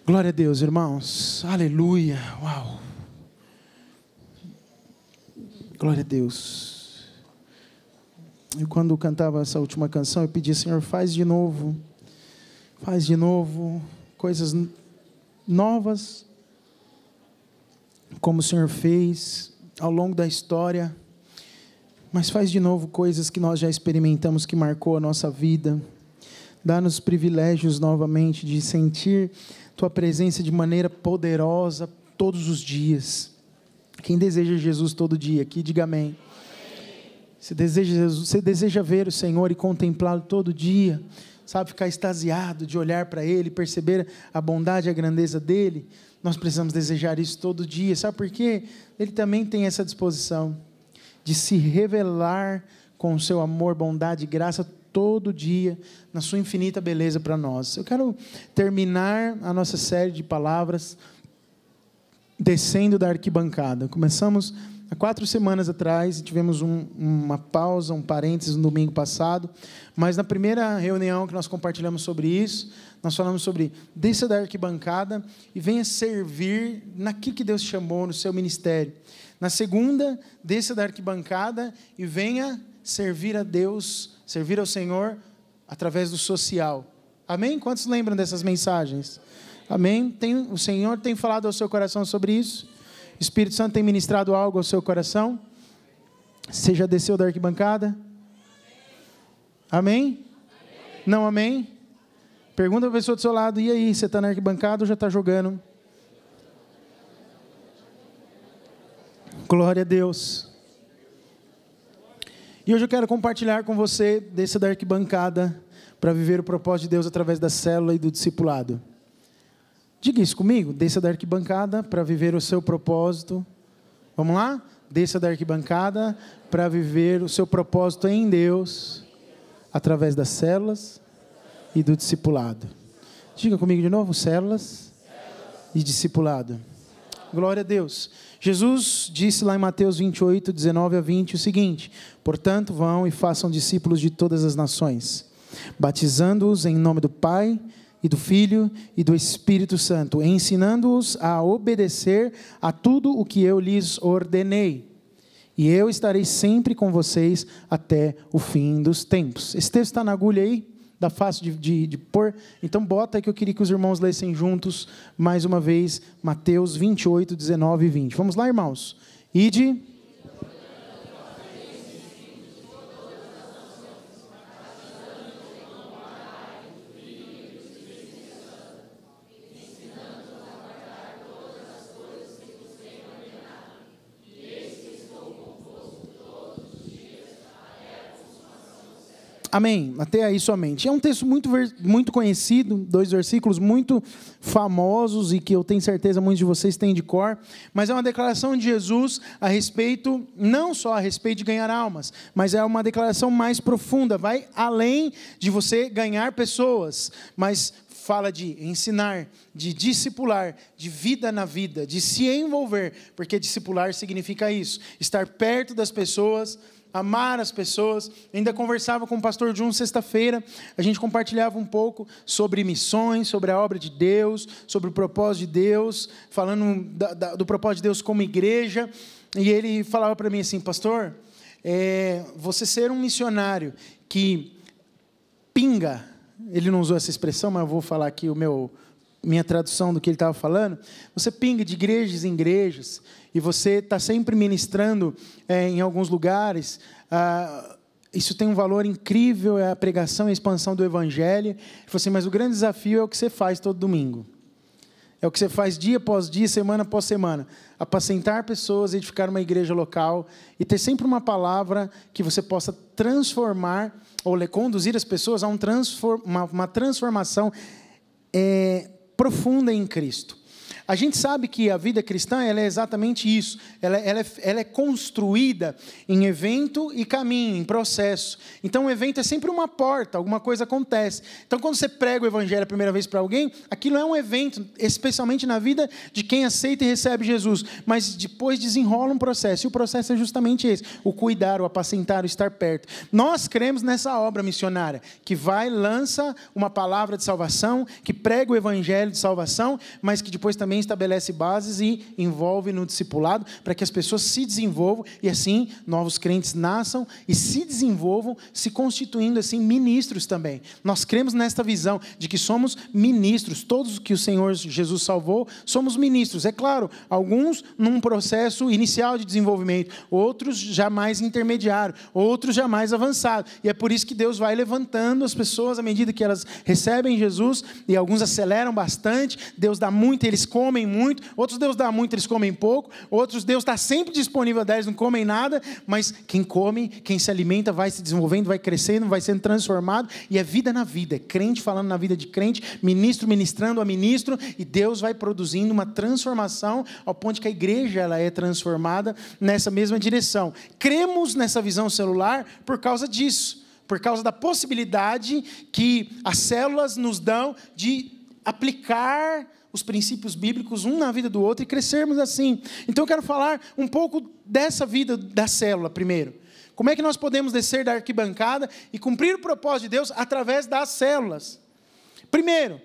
Glória a Deus, irmãos. Aleluia. Uau. Glória a Deus. E quando cantava essa última canção, eu pedi, Senhor, faz de novo coisas novas, como o Senhor fez ao longo da história, mas faz de novo coisas que nós já experimentamos, que marcou a nossa vida. Dá-nos privilégios novamente de sentir Tua presença de maneira poderosa todos os dias. Quem deseja Jesus todo dia aqui, diga amém. Você deseja ver o Senhor e contemplá-lo todo dia, sabe, ficar extasiado de olhar para Ele, perceber a bondade e a grandeza dEle? Nós precisamos desejar isso todo dia, sabe por quê? Ele também tem essa disposição de se revelar com o seu amor, bondade e graça todo dia, na sua infinita beleza para nós. Eu quero terminar a nossa série de palavras descendo da arquibancada. Começamos há 4 semanas atrás, tivemos uma pausa, um parênteses no domingo passado, mas na primeira reunião que nós compartilhamos sobre isso, nós falamos sobre desça da arquibancada e venha servir naquilo que Deus chamou no seu ministério. Na segunda, desça da arquibancada e venha servir a Deus, servir ao Senhor através do social. Amém? Quantos lembram dessas mensagens? Amém? O Senhor tem falado ao seu coração sobre isso? O Espírito Santo tem ministrado algo ao seu coração? Você já desceu da arquibancada? Amém? Não amém? Pergunta para a pessoa do seu lado, e aí, você está na arquibancada ou já está jogando? Glória a Deus. E hoje eu quero compartilhar com você, desça da arquibancada, para viver o propósito de Deus através da célula e do discipulado. Diga isso comigo, desça da arquibancada para viver o seu propósito. Vamos lá? Desça da arquibancada para viver o seu propósito em Deus, através das células e do discipulado. Diga comigo de novo, células e discipulado. Glória a Deus. Jesus disse lá em Mateus 28, 19 a 20 o seguinte: portanto, vão e façam discípulos de todas as nações, batizando-os em nome do Pai e do Filho e do Espírito Santo, ensinando-os a obedecer a tudo o que eu lhes ordenei. E eu estarei sempre com vocês até o fim dos tempos. Esse texto está na agulha aí? Dá fácil de pôr? Então bota aí que eu queria que os irmãos lessem juntos, mais uma vez, Mateus 28, 19 e 20. Vamos lá, irmãos? Ide. Amém, até aí somente. É um texto muito conhecido, 2 versículos muito famosos e que eu tenho certeza muitos de vocês têm de cor, mas é uma declaração de Jesus a respeito, não só a respeito de ganhar almas, mas é uma declaração mais profunda, vai além de você ganhar pessoas, mas fala de ensinar, de discipular, de vida na vida, de se envolver, porque discipular significa isso, estar perto das pessoas, amar as pessoas. Ainda conversava com o pastor Jun sexta-feira, a gente compartilhava um pouco sobre missões, sobre a obra de Deus, sobre o propósito de Deus, falando do propósito de Deus como igreja, e ele falava para mim assim: pastor, você ser um missionário que pinga, ele não usou essa expressão, mas eu vou falar aqui minha tradução do que ele estava falando, você pinga de igrejas em igrejas, e você está sempre ministrando em alguns lugares, isso tem um valor incrível, é a pregação e a expansão do Evangelho. Ele falou assim, mas o grande desafio é o que você faz todo domingo, é o que você faz dia após dia, semana após semana, apacentar pessoas, edificar uma igreja local, e ter sempre uma palavra que você possa transformar, ou conduzir as pessoas a uma transformação profunda em Cristo. A gente sabe que a vida cristã ela é exatamente isso. Ela é construída em evento e caminho, em processo. Então, o evento é sempre uma porta, alguma coisa acontece. Então, quando você prega o evangelho a primeira vez para alguém, aquilo é um evento, especialmente na vida de quem aceita e recebe Jesus. Mas depois desenrola um processo. E o processo é justamente esse: o cuidar, o apacentar, o estar perto. Nós cremos nessa obra missionária, que vai, lança uma palavra de salvação, que prega o evangelho de salvação, mas que depois também estabelece bases e envolve no discipulado para que as pessoas se desenvolvam e assim novos crentes nasçam e se desenvolvam, se constituindo assim ministros também. Nós cremos nesta visão de que somos ministros, todos que o Senhor Jesus salvou, somos ministros. É claro, alguns num processo inicial de desenvolvimento, outros já mais intermediário, outros já mais avançado. E é por isso que Deus vai levantando as pessoas à medida que elas recebem Jesus, e alguns aceleram bastante. Deus dá muito, eles comem muito. Outros Deus dá muito, eles comem pouco. Outros Deus está sempre disponível a dar, eles não comem nada. Mas quem come, quem se alimenta, vai se desenvolvendo, vai crescendo, vai sendo transformado. E é vida na vida, é crente falando na vida de crente, ministro ministrando a ministro. E Deus vai produzindo uma transformação ao ponto que a igreja ela é transformada nessa mesma direção. Cremos nessa visão celular por causa disso. Por causa da possibilidade que as células nos dão de aplicar os princípios bíblicos um na vida do outro e crescermos assim. Então eu quero falar um pouco dessa vida da célula primeiro. Como é que nós podemos descer da arquibancada e cumprir o propósito de Deus através das células? Primeiro,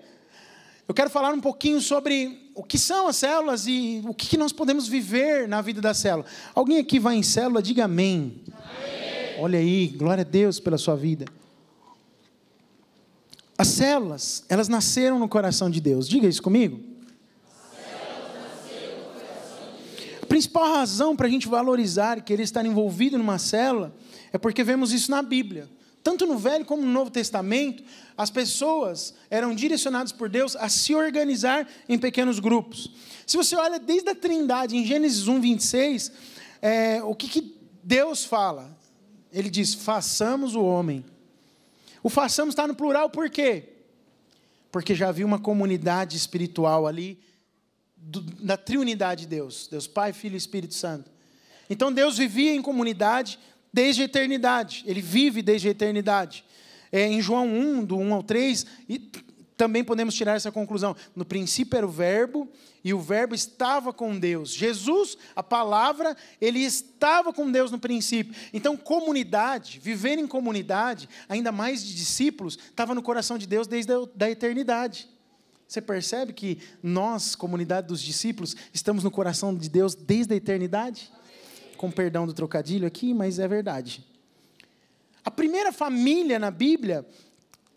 eu quero falar um pouquinho sobre o que são as células e o que nós podemos viver na vida da célula. Alguém aqui vai em célula? Diga amém. Olha aí, glória a Deus pela sua vida. As células, elas nasceram no coração de Deus. Diga isso comigo. A principal razão para a gente valorizar e querer estar envolvido numa célula é porque vemos isso na Bíblia. Tanto no Velho como no Novo Testamento, as pessoas eram direcionadas por Deus a se organizar em pequenos grupos. Se você olha desde a Trindade, em Gênesis 1, 26, o que Deus fala? Ele diz, façamos o homem. O façamos está no plural, por quê? Porque já havia uma comunidade espiritual ali, da triunidade de Deus. Deus Pai, Filho e Espírito Santo. Então Deus vivia em comunidade desde a eternidade. Ele vive desde a eternidade. Em João 1, do 1 ao 3, e também podemos tirar essa conclusão. No princípio era o Verbo, e o Verbo estava com Deus. Jesus, a palavra, ele estava com Deus no princípio. Então, comunidade, viver em comunidade, ainda mais de discípulos, estava no coração de Deus desde a eternidade. Você percebe que nós, comunidade dos discípulos, estamos no coração de Deus desde a eternidade? Com perdão do trocadilho aqui, mas é verdade. A primeira família na Bíblia,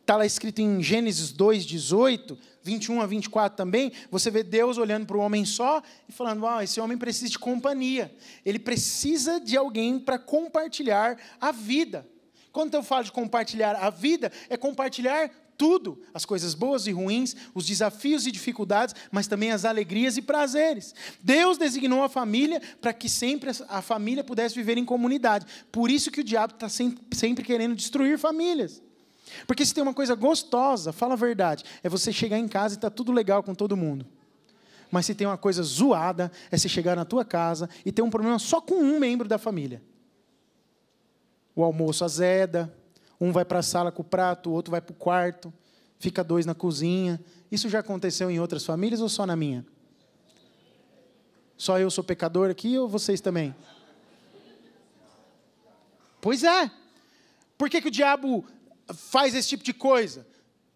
está lá escrito em Gênesis 2, 18, 21 a 24 também, você vê Deus olhando para o homem só e falando, esse homem precisa de companhia. Ele precisa de alguém para compartilhar a vida. Quando eu falo de compartilhar a vida, é compartilhar tudo, as coisas boas e ruins, os desafios e dificuldades, mas também as alegrias e prazeres. Deus designou a família para que sempre a família pudesse viver em comunidade. Por isso que o diabo está sempre querendo destruir famílias. Porque se tem uma coisa gostosa, fala a verdade, é você chegar em casa e está tudo legal com todo mundo. Mas se tem uma coisa zoada, é você chegar na tua casa e ter um problema só com um membro da família. O almoço azeda, um vai para a sala com o prato, o outro vai para o quarto, fica dois na cozinha. Isso já aconteceu em outras famílias ou só na minha? Só eu sou pecador aqui ou vocês também? Pois é. Por que o diabo faz esse tipo de coisa?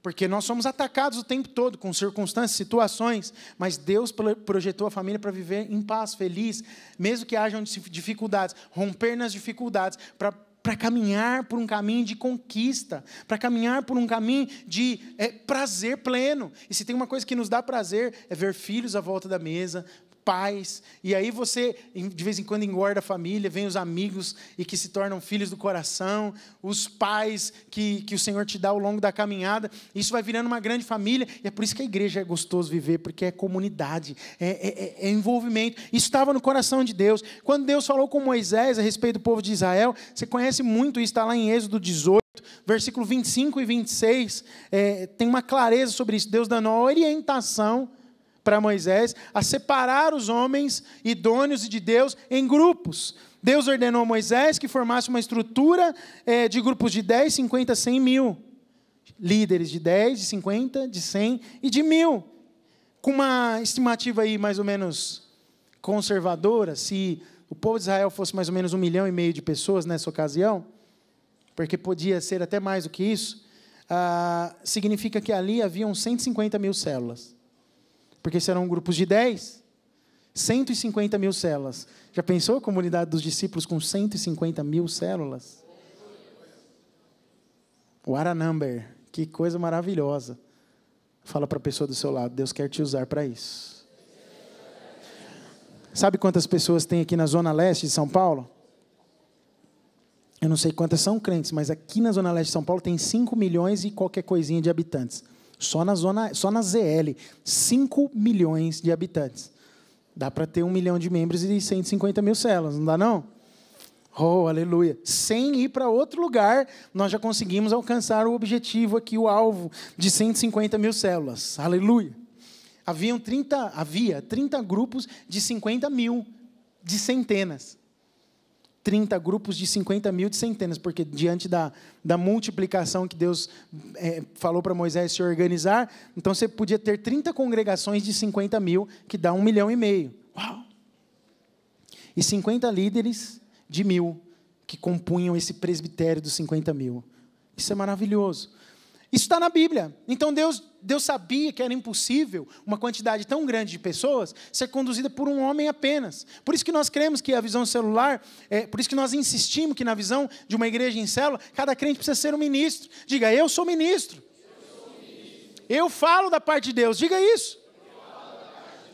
Porque nós somos atacados o tempo todo com circunstâncias, situações, mas Deus projetou a família para viver em paz, feliz, mesmo que hajam dificuldades, romper nas dificuldades, para caminhar por um caminho de conquista, para caminhar por um caminho de prazer pleno. E se tem uma coisa que nos dá prazer, é ver filhos à volta da mesa, pais, e aí você, de vez em quando, engorda a família, vem os amigos e que se tornam filhos do coração, os pais que o Senhor te dá ao longo da caminhada, isso vai virando uma grande família, e é por isso que a igreja é gostoso viver, porque é comunidade, é envolvimento. Isso estava no coração de Deus. Quando Deus falou com Moisés a respeito do povo de Israel, você conhece muito isso, está lá em Êxodo 18, versículo 25 e 26, tem uma clareza sobre isso, Deus dando uma orientação para Moisés a separar os homens idôneos de Deus em grupos. Deus ordenou a Moisés que formasse uma estrutura de grupos de 10, 50, 100 mil. Líderes de 10, de 50, de 100 e de 1000. Com uma estimativa aí mais ou menos conservadora, se o povo de Israel fosse mais ou menos 1,5 milhão de pessoas nessa ocasião, porque podia ser até mais do que isso, significa que ali haviam 150 mil células. Porque serão grupos de 10, 150 mil células. Já pensou a comunidade dos discípulos com 150 mil células? What a number! Que coisa maravilhosa. Fala para a pessoa do seu lado, Deus quer te usar para isso. Sabe quantas pessoas tem aqui na Zona Leste de São Paulo? Eu não sei quantas são crentes, mas aqui na Zona Leste de São Paulo tem 5 milhões e qualquer coisinha de habitantes. Só na ZL, 5 milhões de habitantes. Dá para ter 1 milhão de membros e 150 mil células, não dá não? Oh, aleluia. Sem ir para outro lugar, nós já conseguimos alcançar o objetivo aqui, o alvo de 150 mil células. Aleluia. Havia 30 grupos de 50 mil, de centenas. 30 grupos de 50 mil de centenas, porque diante da multiplicação que Deus falou para Moisés se organizar, então você podia ter 30 congregações de 50 mil, que dá 1,5 milhão. Uau! E 50 líderes de 1000, que compunham esse presbitério dos 50 mil. Isso é maravilhoso. Isso está na Bíblia. Então Deus sabia que era impossível uma quantidade tão grande de pessoas ser conduzida por um homem apenas. Por isso que nós cremos que a visão celular, por isso que nós insistimos que na visão de uma igreja em célula, cada crente precisa ser um ministro. Diga, eu sou ministro. Eu falo da parte de Deus. Diga isso.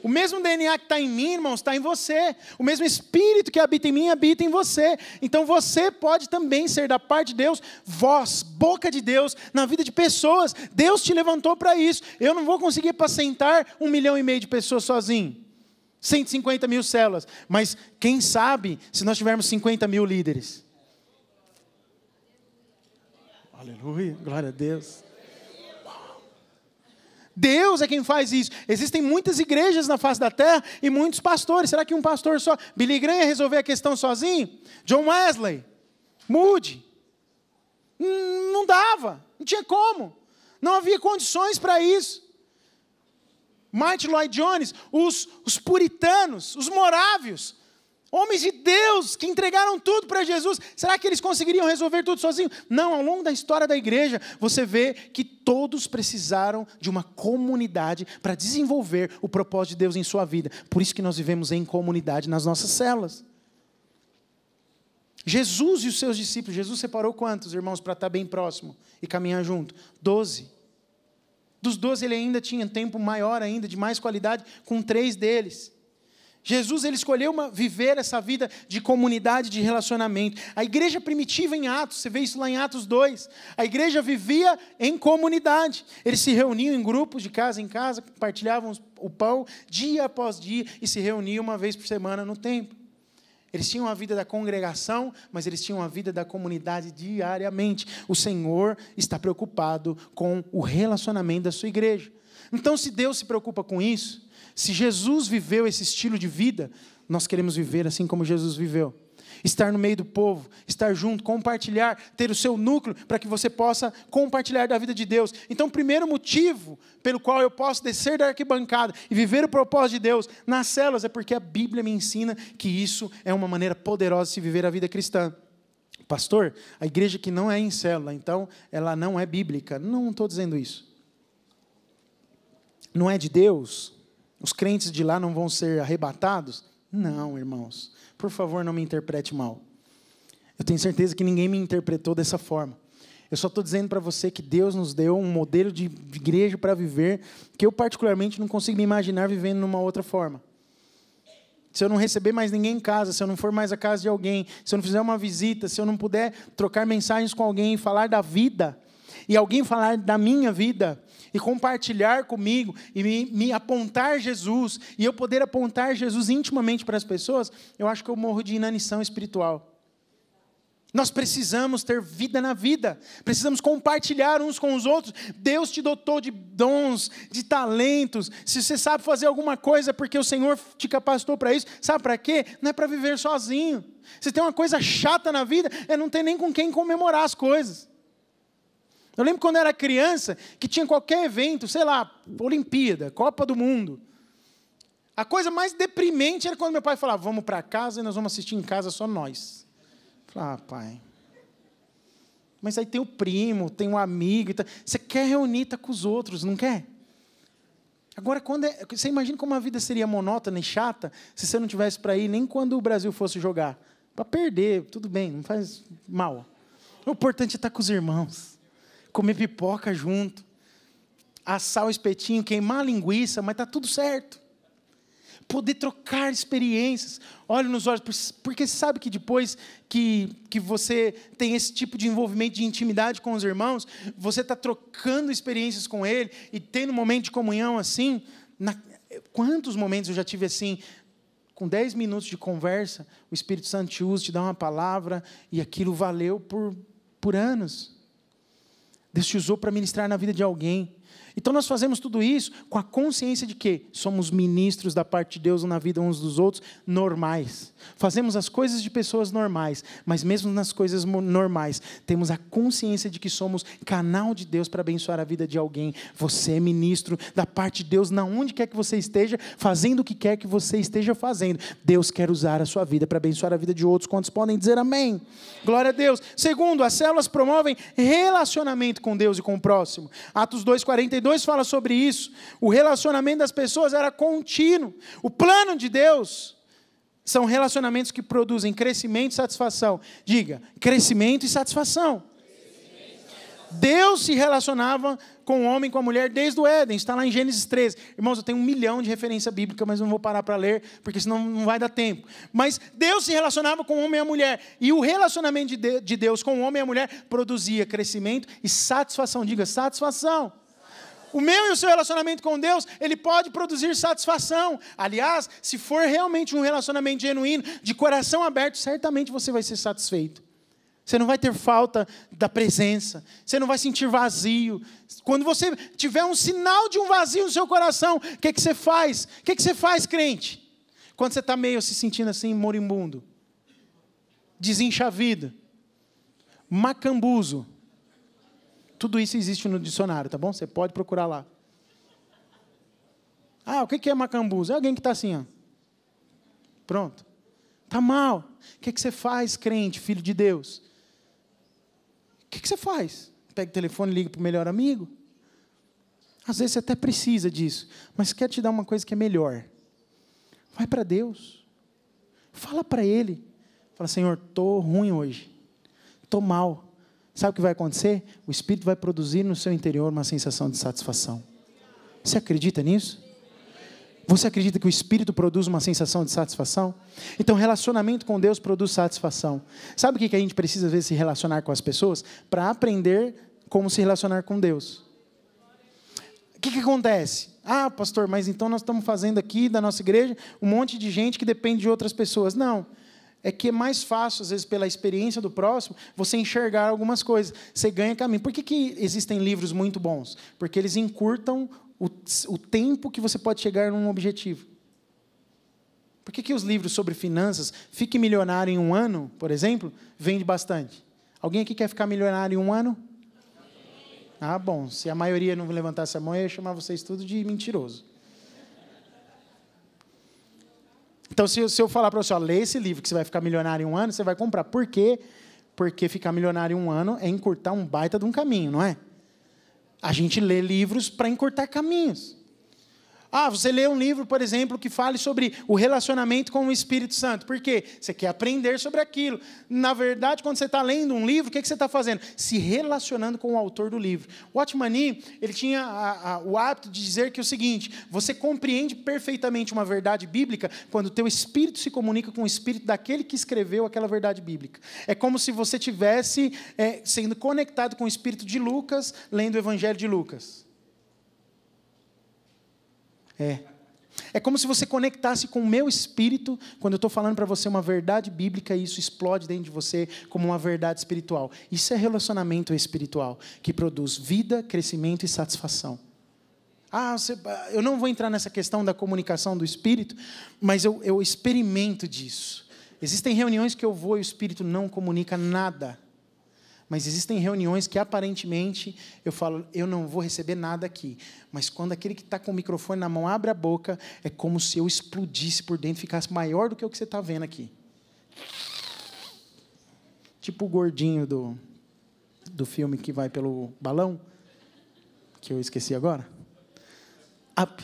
O mesmo DNA que está em mim, irmãos, está em você. O mesmo Espírito que habita em mim, habita em você. Então você pode também ser da parte de Deus, voz, boca de Deus, na vida de pessoas. Deus te levantou para isso. Eu não vou conseguir apacentar 1,5 milhão de pessoas sozinho. 150 mil células. Mas quem sabe se nós tivermos 50 mil líderes. Aleluia, glória a Deus. Deus é quem faz isso. Existem muitas igrejas na face da terra e muitos pastores. Será que um pastor só? Billy Graham ia resolver a questão sozinho? John Wesley? Moody? Não dava. Não tinha como. Não havia condições para isso. Martin Lloyd Jones, os puritanos, os morávios, homens de Deus que entregaram tudo para Jesus. Será que eles conseguiriam resolver tudo sozinhos? Não, ao longo da história da igreja, você vê que todos precisaram de uma comunidade para desenvolver o propósito de Deus em sua vida. Por isso que nós vivemos em comunidade nas nossas células. Jesus e os seus discípulos, Jesus separou quantos, irmãos, para estar bem próximo e caminhar junto? 12. Dos 12 ele ainda tinha tempo maior ainda, de mais qualidade, com 3 deles. Jesus ele escolheu viver essa vida de comunidade, de relacionamento. A igreja primitiva em Atos, você vê isso lá em Atos 2. A igreja vivia em comunidade. Eles se reuniam em grupos, de casa em casa, compartilhavam o pão dia após dia e se reuniam uma vez por semana no templo. Eles tinham a vida da congregação, mas eles tinham a vida da comunidade diariamente. O Senhor está preocupado com o relacionamento da sua igreja. Então, se Deus se preocupa com isso, se Jesus viveu esse estilo de vida, nós queremos viver assim como Jesus viveu. Estar no meio do povo, estar junto, compartilhar, ter o seu núcleo para que você possa compartilhar da vida de Deus. Então, o primeiro motivo pelo qual eu posso descer da arquibancada e viver o propósito de Deus nas células é porque a Bíblia me ensina que isso é uma maneira poderosa de se viver a vida cristã. Pastor, a igreja que não é em célula, então ela não é bíblica. Não estou dizendo isso. Não é de Deus? Os crentes de lá não vão ser arrebatados? Não, irmãos. Por favor, não me interprete mal. Eu tenho certeza que ninguém me interpretou dessa forma. Eu só estou dizendo para você que Deus nos deu um modelo de igreja para viver, que eu particularmente não consigo me imaginar vivendo numa outra forma. Se eu não receber mais ninguém em casa, se eu não for mais à casa de alguém, se eu não fizer uma visita, se eu não puder trocar mensagens com alguém e falar da vida, e alguém falar da minha vida, e compartilhar comigo, e me apontar Jesus, e eu poder apontar Jesus intimamente para as pessoas, eu acho que eu morro de inanição espiritual. Nós precisamos ter vida na vida, precisamos compartilhar uns com os outros. Deus te dotou de dons, de talentos. Se você sabe fazer alguma coisa porque o Senhor te capacitou para isso, sabe para quê? Não é para viver sozinho. Se tem uma coisa chata na vida, é não ter nem com quem comemorar as coisas. Eu lembro quando eu era criança, que tinha qualquer evento, sei lá, Olimpíada, Copa do Mundo. A coisa mais deprimente era quando meu pai falava, vamos para casa e nós vamos assistir em casa só nós. Ah, pai, mas aí tem o primo, tem um amigo, e tal. Você quer reunir tá com os outros, não quer? Agora, você imagina como a vida seria monótona e chata se você não tivesse para ir nem quando o Brasil fosse jogar. Para perder, tudo bem, não faz mal. O importante é estar com os irmãos, comer pipoca junto, assar o espetinho, queimar a linguiça, mas está tudo certo. Poder trocar experiências, olha nos olhos, porque sabe que depois que você tem esse tipo de envolvimento, de intimidade com os irmãos, você está trocando experiências com ele, e tendo um momento de comunhão assim, quantos momentos eu já tive assim, com 10 minutos de conversa, o Espírito Santo te usa, te dá uma palavra, e aquilo valeu por anos. Deus te usou para ministrar na vida de alguém. Então nós fazemos tudo isso com a consciência de que somos ministros da parte de Deus na vida uns dos outros, normais. Fazemos as coisas de pessoas normais, mas mesmo nas coisas normais, temos a consciência de que somos canal de Deus para abençoar a vida de alguém. Você é ministro da parte de Deus, na onde quer que você esteja, fazendo o que quer que você esteja fazendo. Deus quer usar a sua vida para abençoar a vida de outros. Quantos podem dizer amém? Glória a Deus. Segundo, as células promovem relacionamento com Deus e com o próximo. Atos 2:42 fala sobre isso. O relacionamento das pessoas era contínuo. O plano de Deus são relacionamentos que produzem crescimento e satisfação. Diga, crescimento e satisfação. Deus se relacionava com o homem e com a mulher desde o Éden. Está lá em Gênesis 13. Irmãos, eu tenho 1 milhão de referência bíblica, mas não vou parar para ler, porque senão não vai dar tempo. Mas Deus se relacionava com o homem e a mulher. E o relacionamento de Deus com o homem e a mulher produzia crescimento e satisfação. Diga, satisfação. O meu e o seu relacionamento com Deus, ele pode produzir satisfação. Aliás, se for realmente um relacionamento genuíno, de coração aberto, certamente você vai ser satisfeito. Você não vai ter falta da presença. Você não vai sentir vazio. Quando você tiver um sinal de um vazio no seu coração, o que você faz? O que você faz, crente? Quando você está meio se sentindo assim, moribundo, desenchavido, macambuzo. Tudo isso existe no dicionário, tá bom? Você pode procurar lá. Ah, o que é macambuzo? É alguém que está assim, ó. Pronto. Está mal. O que você faz, crente, filho de Deus? O que você faz? Pega o telefone e liga para o melhor amigo? Às vezes você até precisa disso, mas quer te dar uma coisa que é melhor. Vai para Deus. Fala para Ele. Fala, Senhor, estou ruim hoje. Estou mal. Sabe o que vai acontecer? O Espírito vai produzir no seu interior uma sensação de satisfação. Você acredita nisso? Você acredita que o Espírito produz uma sensação de satisfação? Então, relacionamento com Deus produz satisfação. Sabe o que a gente precisa, às vezes, se relacionar com as pessoas? Para aprender como se relacionar com Deus. O que acontece? Ah, pastor, mas então nós estamos fazendo aqui da nossa igreja um monte de gente que depende de outras pessoas. Não. É que é mais fácil, às vezes, pela experiência do próximo, você enxergar algumas coisas. Você ganha caminho. Por que existem livros muito bons? Porque eles encurtam o tempo que você pode chegar num objetivo. Por que os livros sobre finanças, Fique Milionário em 1 ano, por exemplo, vende bastante? Alguém aqui quer ficar milionário em 1 ano? Ah, bom. Se a maioria não levantasse a mão, eu ia chamar vocês tudo de mentiroso. Então, se eu falar para você, ó, lê esse livro que você vai ficar milionário em 1 ano, você vai comprar. Por quê? Porque ficar milionário em 1 ano é encurtar um baita de um caminho, não é? A gente lê livros para encurtar caminhos. Ah, você lê um livro, por exemplo, que fale sobre o relacionamento com o Espírito Santo. Por quê? Você quer aprender sobre aquilo. Na verdade, quando você está lendo um livro, o que você está fazendo? Se relacionando com o autor do livro. O Watchman Nee, ele tinha o hábito de dizer que é o seguinte: você compreende perfeitamente uma verdade bíblica quando o teu espírito se comunica com o espírito daquele que escreveu aquela verdade bíblica. É como se você estivesse sendo conectado com o espírito de Lucas, lendo o Evangelho de Lucas. É como se você conectasse com o meu espírito, quando eu estou falando para você uma verdade bíblica, e isso explode dentro de você como uma verdade espiritual. Isso é relacionamento espiritual, que produz vida, crescimento e satisfação. Eu não vou entrar nessa questão da comunicação do espírito, mas eu experimento disso. Existem reuniões que eu vou e o espírito não comunica nada. Mas existem reuniões que aparentemente eu falo, eu não vou receber nada aqui. Mas quando aquele que está com o microfone na mão abre a boca, é como se eu explodisse por dentro, ficasse maior do que o que você está vendo aqui. Tipo o gordinho do filme que vai pelo balão, que eu esqueci agora. Up.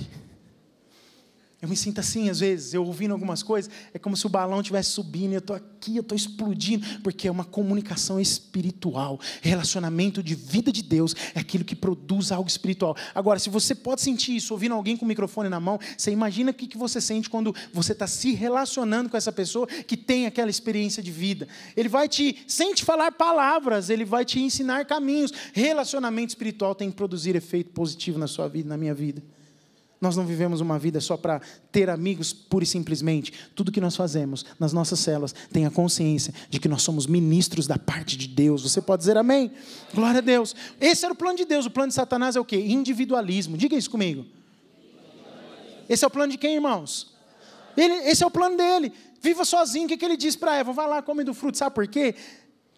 Eu me sinto assim, às vezes, eu ouvindo algumas coisas, é como se o balão estivesse subindo, eu estou aqui, eu estou explodindo, porque é uma comunicação espiritual, relacionamento de vida de Deus, é aquilo que produz algo espiritual. Agora, se você pode sentir isso, ouvindo alguém com o microfone na mão, você imagina o que você sente quando você está se relacionando com essa pessoa que tem aquela experiência de vida. Ele vai sem te falar palavras, ele vai te ensinar caminhos. Relacionamento espiritual tem que produzir efeito positivo na sua vida, na minha vida. Nós não vivemos uma vida só para ter amigos, pura e simplesmente. Tudo que nós fazemos nas nossas células tem a consciência de que nós somos ministros da parte de Deus. Você pode dizer amém? Glória a Deus. Esse era o plano de Deus. O plano de Satanás é o quê? Individualismo. Diga isso comigo. Esse é o plano de quem, irmãos? Esse é o plano dele. Viva sozinho. O que ele diz para Eva? Vai lá, come do fruto. Sabe por quê?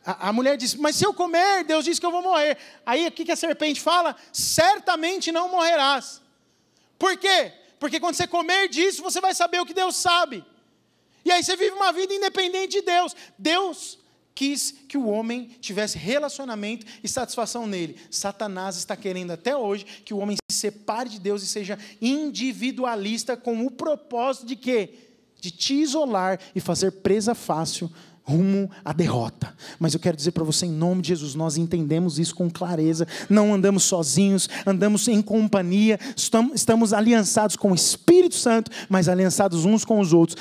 A mulher disse, mas se eu comer, Deus disse que eu vou morrer. Aí o que a serpente fala? Certamente não morrerás. Por quê? Porque quando você comer disso, você vai saber o que Deus sabe. E aí você vive uma vida independente de Deus. Deus quis que o homem tivesse relacionamento e satisfação nele. Satanás está querendo até hoje que o homem se separe de Deus e seja individualista com o propósito de quê? De te isolar e fazer presa fácil rumo à derrota. Mas eu quero dizer para você, em nome de Jesus, nós entendemos isso com clareza, não andamos sozinhos, andamos em companhia, estamos aliançados com o Espírito Santo, mas aliançados uns com os outros.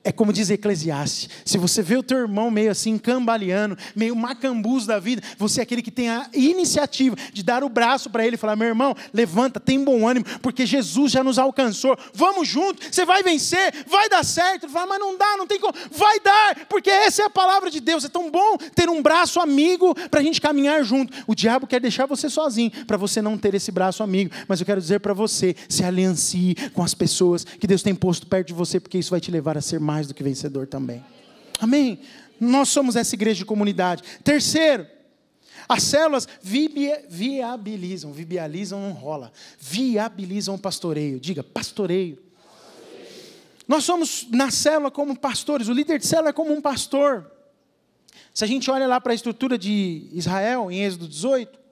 É como diz Eclesiastes, se você vê o teu irmão meio assim, cambaleando, meio macambuzo da vida, você é aquele que tem a iniciativa de dar o braço para ele e falar, meu irmão, levanta, tem bom ânimo, porque Jesus já nos alcançou, vamos junto, você vai vencer, vai dar certo. Ele fala, mas não dá, não tem como, vai dar, porque essa é a palavra de Deus, é tão bom ter um braço amigo para a gente caminhar junto. O diabo quer deixar você sozinho, para você não ter esse braço amigo, mas eu quero dizer para você, se aliancie com as pessoas que Deus tem posto perto de você, porque isso vai te levar a ser mais do que vencedor também. Amém? Nós somos essa igreja de comunidade. Terceiro, as células viabilizam não rola, viabilizam o pastoreio. Diga, pastoreio. Nós somos na célula como pastores, o líder de célula é como um pastor. Se a gente olha lá para a estrutura de Israel, em Êxodo 18,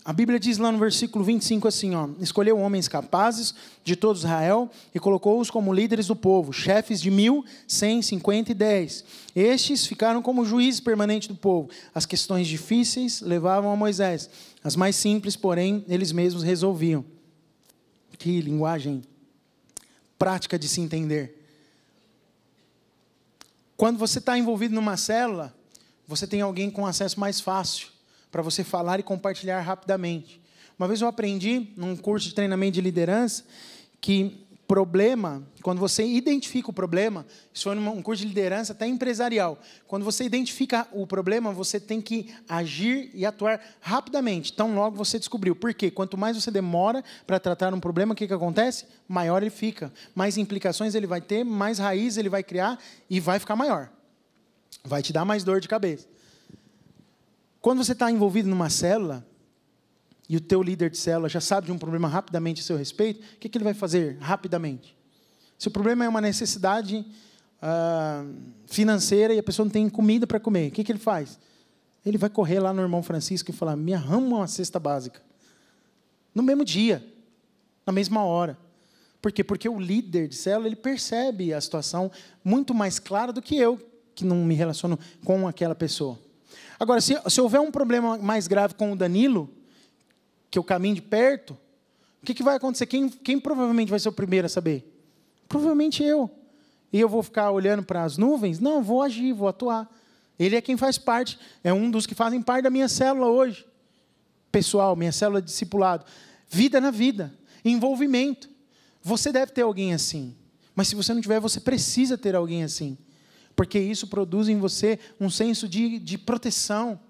a Bíblia diz lá no versículo 25 assim, escolheu homens capazes de todo Israel e colocou-os como líderes do povo, chefes de 1.000, 100, 50 e 10. Estes ficaram como juízes permanentes do povo. As questões difíceis levavam a Moisés. As mais simples, porém, eles mesmos resolviam. Que linguagem prática de se entender. Quando você está envolvido numa célula, você tem alguém com acesso mais fácil para você falar e compartilhar rapidamente. Uma vez eu aprendi, num curso de treinamento de liderança, que problema, quando você identifica o problema, isso foi um curso de liderança até empresarial, quando você identifica o problema, você tem que agir e atuar rapidamente, tão logo você descobriu. Por quê? Quanto mais você demora para tratar um problema, o que acontece? Maior ele fica, mais implicações ele vai ter, mais raiz ele vai criar e vai ficar maior. Vai te dar mais dor de cabeça. Quando você está envolvido numa célula, e o teu líder de célula já sabe de um problema rapidamente a seu respeito, o que ele vai fazer rapidamente? Se o problema é uma necessidade financeira e a pessoa não tem comida para comer, o que ele faz? Ele vai correr lá no irmão Francisco e falar, me arruma uma cesta básica. No mesmo dia, na mesma hora. Por quê? Porque o líder de célula, ele percebe a situação muito mais clara do que eu, que não me relaciono com aquela pessoa. Agora, se houver um problema mais grave com o Danilo, que eu caminho de perto, o que vai acontecer? Quem provavelmente vai ser o primeiro a saber? Provavelmente eu. E eu vou ficar olhando para as nuvens? Não, vou agir, vou atuar. Ele é quem faz parte, é um dos que fazem parte da minha célula hoje. Pessoal, minha célula de discipulado. vida na vida, envolvimento. Você deve ter alguém assim, mas se você não tiver, você precisa ter alguém assim, porque isso produz em você um senso de proteção,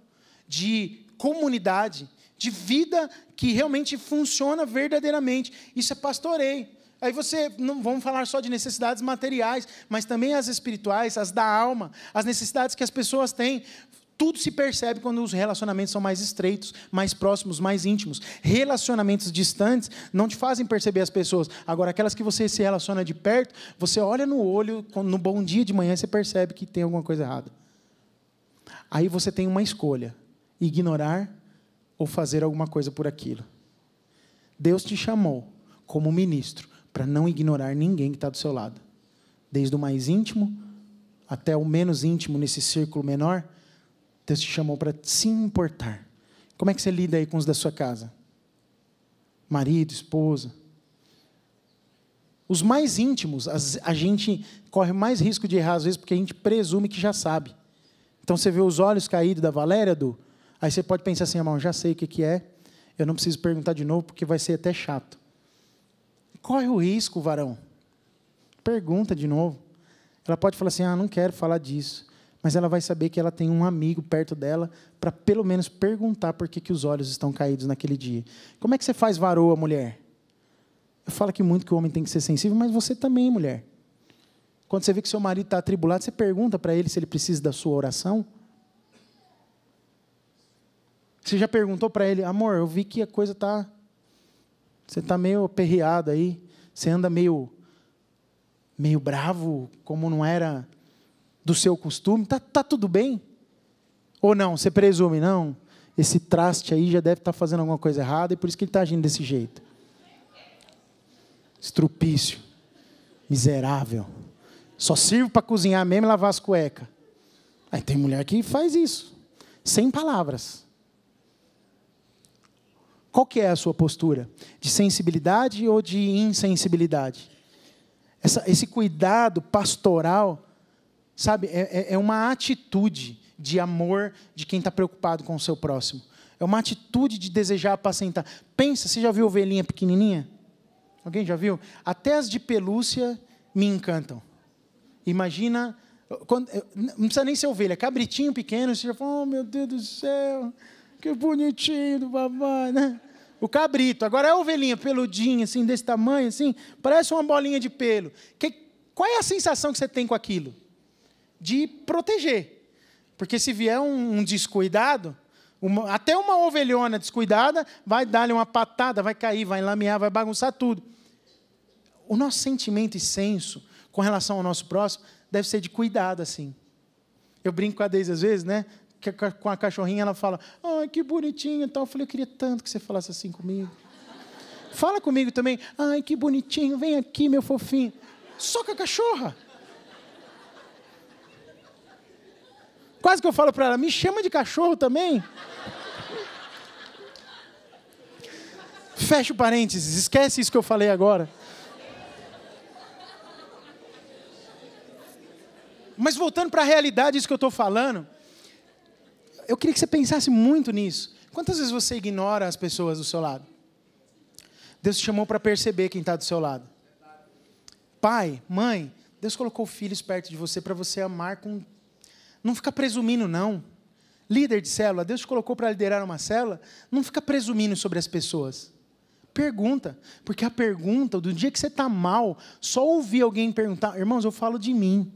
de comunidade, de vida que realmente funciona verdadeiramente. Isso é pastoreio. Aí você, não vamos falar só de necessidades materiais, mas também as espirituais, as da alma, as necessidades que as pessoas têm. Tudo se percebe quando os relacionamentos são mais estreitos, mais próximos, mais íntimos. Relacionamentos distantes não te fazem perceber as pessoas. Agora, aquelas que você se relaciona de perto, você olha no olho, no bom dia de manhã, você percebe que tem alguma coisa errada. Aí você tem uma escolha: ignorar ou fazer alguma coisa por aquilo. Deus te chamou como ministro para não ignorar ninguém que está do seu lado. Desde o mais íntimo até o menos íntimo, nesse círculo menor, Deus te chamou para se importar. Como é que você lida aí com os da sua casa? Marido, esposa. Os mais íntimos, a gente corre mais risco de errar às vezes porque a gente presume que já sabe. Então você vê os olhos caídos da Valéria, aí você pode pensar assim: irmão, já sei o que é, eu não preciso perguntar de novo porque vai ser até chato. Corre o risco, varão. Pergunta de novo. Ela pode falar assim: não quero falar disso. Mas ela vai saber que ela tem um amigo perto dela para pelo menos perguntar por que os olhos estão caídos naquele dia. Como é que você faz varoa, mulher? Eu falo aqui muito que o homem tem que ser sensível, mas você também, mulher. Quando você vê que seu marido está atribulado, você pergunta para ele se ele precisa da sua oração? Você já perguntou para ele: amor, eu vi que a coisa está... Você está meio aperreado aí, você anda meio bravo, como não era do seu costume, tá tudo bem? Ou não, você presume, não, esse traste aí já deve estar fazendo alguma coisa errada e por isso que ele está agindo desse jeito. Estrupício, miserável, só sirvo para cozinhar mesmo e lavar as cuecas. Aí tem mulher que faz isso, sem palavras. Qual que é a sua postura? De sensibilidade ou de insensibilidade? Esse cuidado pastoral, sabe, é uma atitude de amor de quem está preocupado com o seu próximo. É uma atitude de desejar apacentar. Pensa, você já viu ovelhinha pequenininha? Alguém já viu? Até as de pelúcia me encantam. Imagina, não precisa nem ser ovelha, cabritinho pequeno, você já fala: oh, meu Deus do céu, que bonitinho do papai, né? O cabrito. Agora é a ovelhinha peludinha, assim, desse tamanho, assim, parece uma bolinha de pelo. Qual é a sensação que você tem com aquilo? De proteger. Porque se vier um descuidado, até uma ovelhona descuidada vai dar-lhe uma patada, vai cair, vai lamear, vai bagunçar tudo. O nosso sentimento e senso com relação ao nosso próximo deve ser de cuidado, assim. Eu brinco com a Deise às vezes, né? Que com a cachorrinha ela fala: ai, que bonitinho e tal. Eu falei: eu queria tanto que você falasse assim comigo. Fala comigo também: ai, que bonitinho, vem aqui, meu fofinho. Só com a cachorra. Quase que eu falo para ela: me chama de cachorro também. Fecha o parênteses, esquece isso que eu falei agora. Mas voltando para a realidade, isso que eu estou falando, eu queria que você pensasse muito nisso. Quantas vezes você ignora as pessoas do seu lado? Deus te chamou para perceber quem está do seu lado. Pai, mãe, Deus colocou filhos perto de você para você amar com... Não fica presumindo, não. Líder de célula, Deus te colocou para liderar uma célula, não fica presumindo sobre as pessoas. Pergunta, porque a pergunta, do dia que você está mal, só ouvir alguém perguntar... Irmãos, eu falo de mim.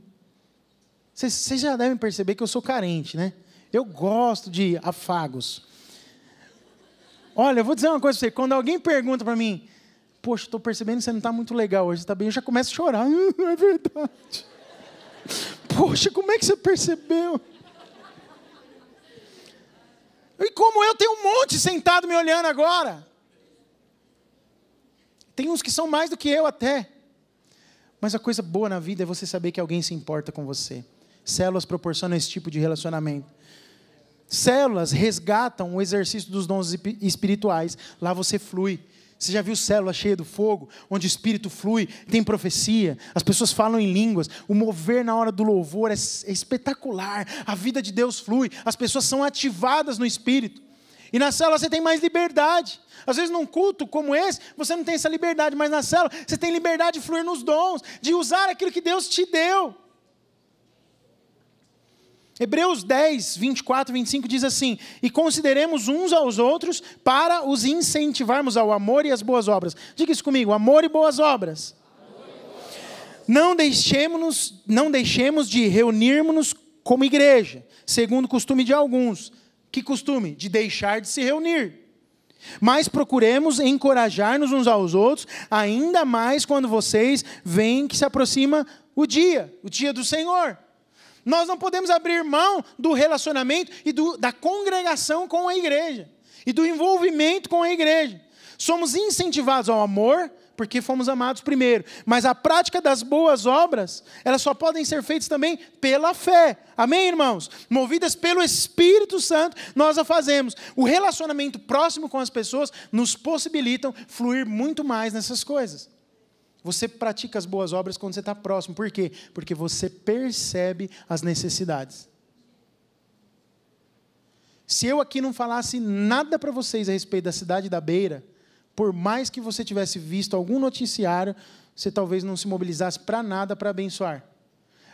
Vocês já devem perceber que eu sou carente, né? Eu gosto de afagos. Olha, eu vou dizer uma coisa para você. Quando alguém pergunta para mim: poxa, estou percebendo que você não está muito legal hoje, você está bem? Eu já começo a chorar. É verdade. Poxa, como é que você percebeu? E como eu tenho um monte sentado me olhando agora. Tem uns que são mais do que eu até. Mas a coisa boa na vida é você saber que alguém se importa com você. Células proporcionam esse tipo de relacionamento. Células resgatam o exercício dos dons espirituais. Lá você flui. Você já viu célula cheia do fogo? Onde o espírito flui, tem profecia. As pessoas falam em línguas. O mover na hora do louvor é espetacular. A vida de Deus flui. As pessoas são ativadas no espírito. E na célula você tem mais liberdade. Às vezes num culto como esse, você não tem essa liberdade, mas na célula você tem liberdade de fluir nos dons, de usar aquilo que Deus te deu. Hebreus 10, 24, 25 diz assim: e consideremos uns aos outros para os incentivarmos ao amor e às boas obras. Diga isso comigo, amor e boas obras. Não deixemos de reunirmos-nos como igreja, segundo o costume de alguns. Que costume? De deixar de se reunir. Mas procuremos encorajar-nos uns aos outros, ainda mais quando vocês veem que se aproxima o dia do Senhor. Nós não podemos abrir mão do relacionamento e da congregação com a igreja, e do envolvimento com a igreja. Somos incentivados ao amor, porque fomos amados primeiro. Mas a prática das boas obras, elas só podem ser feitas também pela fé. Amém, irmãos? Movidas pelo Espírito Santo, nós a fazemos. O relacionamento próximo com as pessoas nos possibilitam fluir muito mais nessas coisas. Você pratica as boas obras quando você está próximo. Por quê? Porque você percebe as necessidades. Se eu aqui não falasse nada para vocês a respeito da cidade da Beira, por mais que você tivesse visto algum noticiário, você talvez não se mobilizasse para nada para abençoar.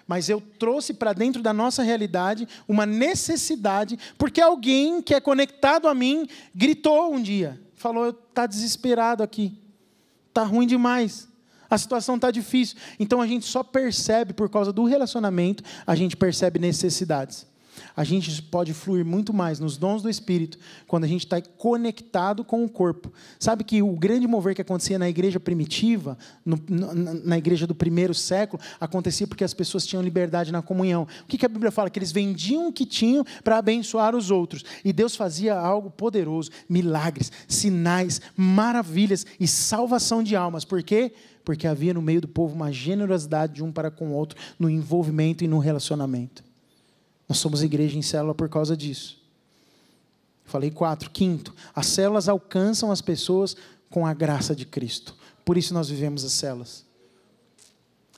Mas eu trouxe para dentro da nossa realidade uma necessidade, porque alguém que é conectado a mim gritou um dia, falou: está desesperado aqui, está ruim demais, a situação está difícil. Então a gente só percebe, por causa do relacionamento, a gente percebe necessidades. A gente pode fluir muito mais nos dons do Espírito quando a gente está conectado com o corpo. Sabe que o grande mover que acontecia na igreja primitiva, na igreja do primeiro século, acontecia porque as pessoas tinham liberdade na comunhão. O que a Bíblia fala? Que eles vendiam o que tinham para abençoar os outros. E Deus fazia algo poderoso, milagres, sinais, maravilhas e salvação de almas. Por quê? Porque havia no meio do povo uma generosidade de um para com o outro, no envolvimento e no relacionamento. Nós somos igreja em célula por causa disso. Falei 4. Quinto, as células alcançam as pessoas com a graça de Cristo. Por isso nós vivemos as células.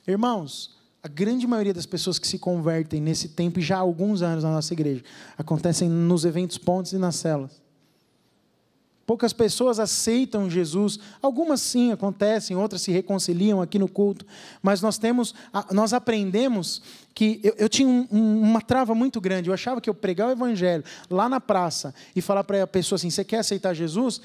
Irmãos, a grande maioria das pessoas que se convertem nesse tempo, e já há alguns anos na nossa igreja, acontecem nos eventos pontes e nas células. Poucas pessoas aceitam Jesus, algumas sim acontecem, outras se reconciliam aqui no culto, mas nós aprendemos que eu tinha uma trava muito grande. Eu achava que eu pregar o evangelho lá na praça e falar para a pessoa assim: você quer aceitar Jesus?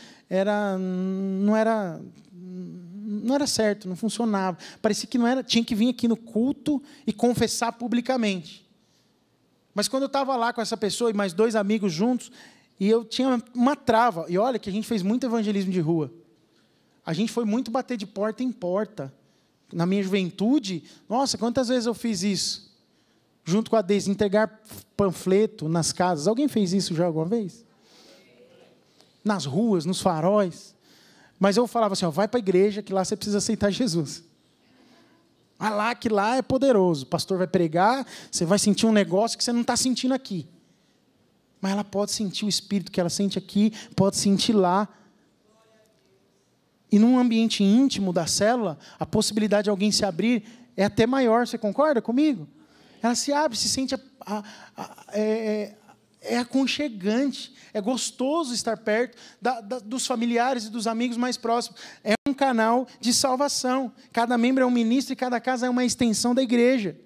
Não era certo, não funcionava. Parecia que não era, tinha que vir aqui no culto e confessar publicamente. Mas quando eu estava lá com essa pessoa e mais 2 amigos juntos, e eu tinha uma trava. E olha que a gente fez muito evangelismo de rua. A gente foi muito bater de porta em porta. Na minha juventude, nossa, quantas vezes eu fiz isso? Junto com a Deise, entregar panfleto nas casas. Alguém fez isso já alguma vez? Nas ruas, nos faróis. Mas eu falava assim: ó, vai para a igreja que lá você precisa aceitar Jesus. Vai lá que lá é poderoso. O pastor vai pregar, você vai sentir um negócio que você não está sentindo aqui. Mas ela pode sentir o Espírito que ela sente aqui, pode sentir lá. E num ambiente íntimo da célula, a possibilidade de alguém se abrir é até maior. Você concorda comigo? Ela se abre, se sente... é aconchegante, é gostoso estar perto dos familiares e dos amigos mais próximos. É um canal de salvação. Cada membro é um ministro e cada casa é uma extensão da igreja.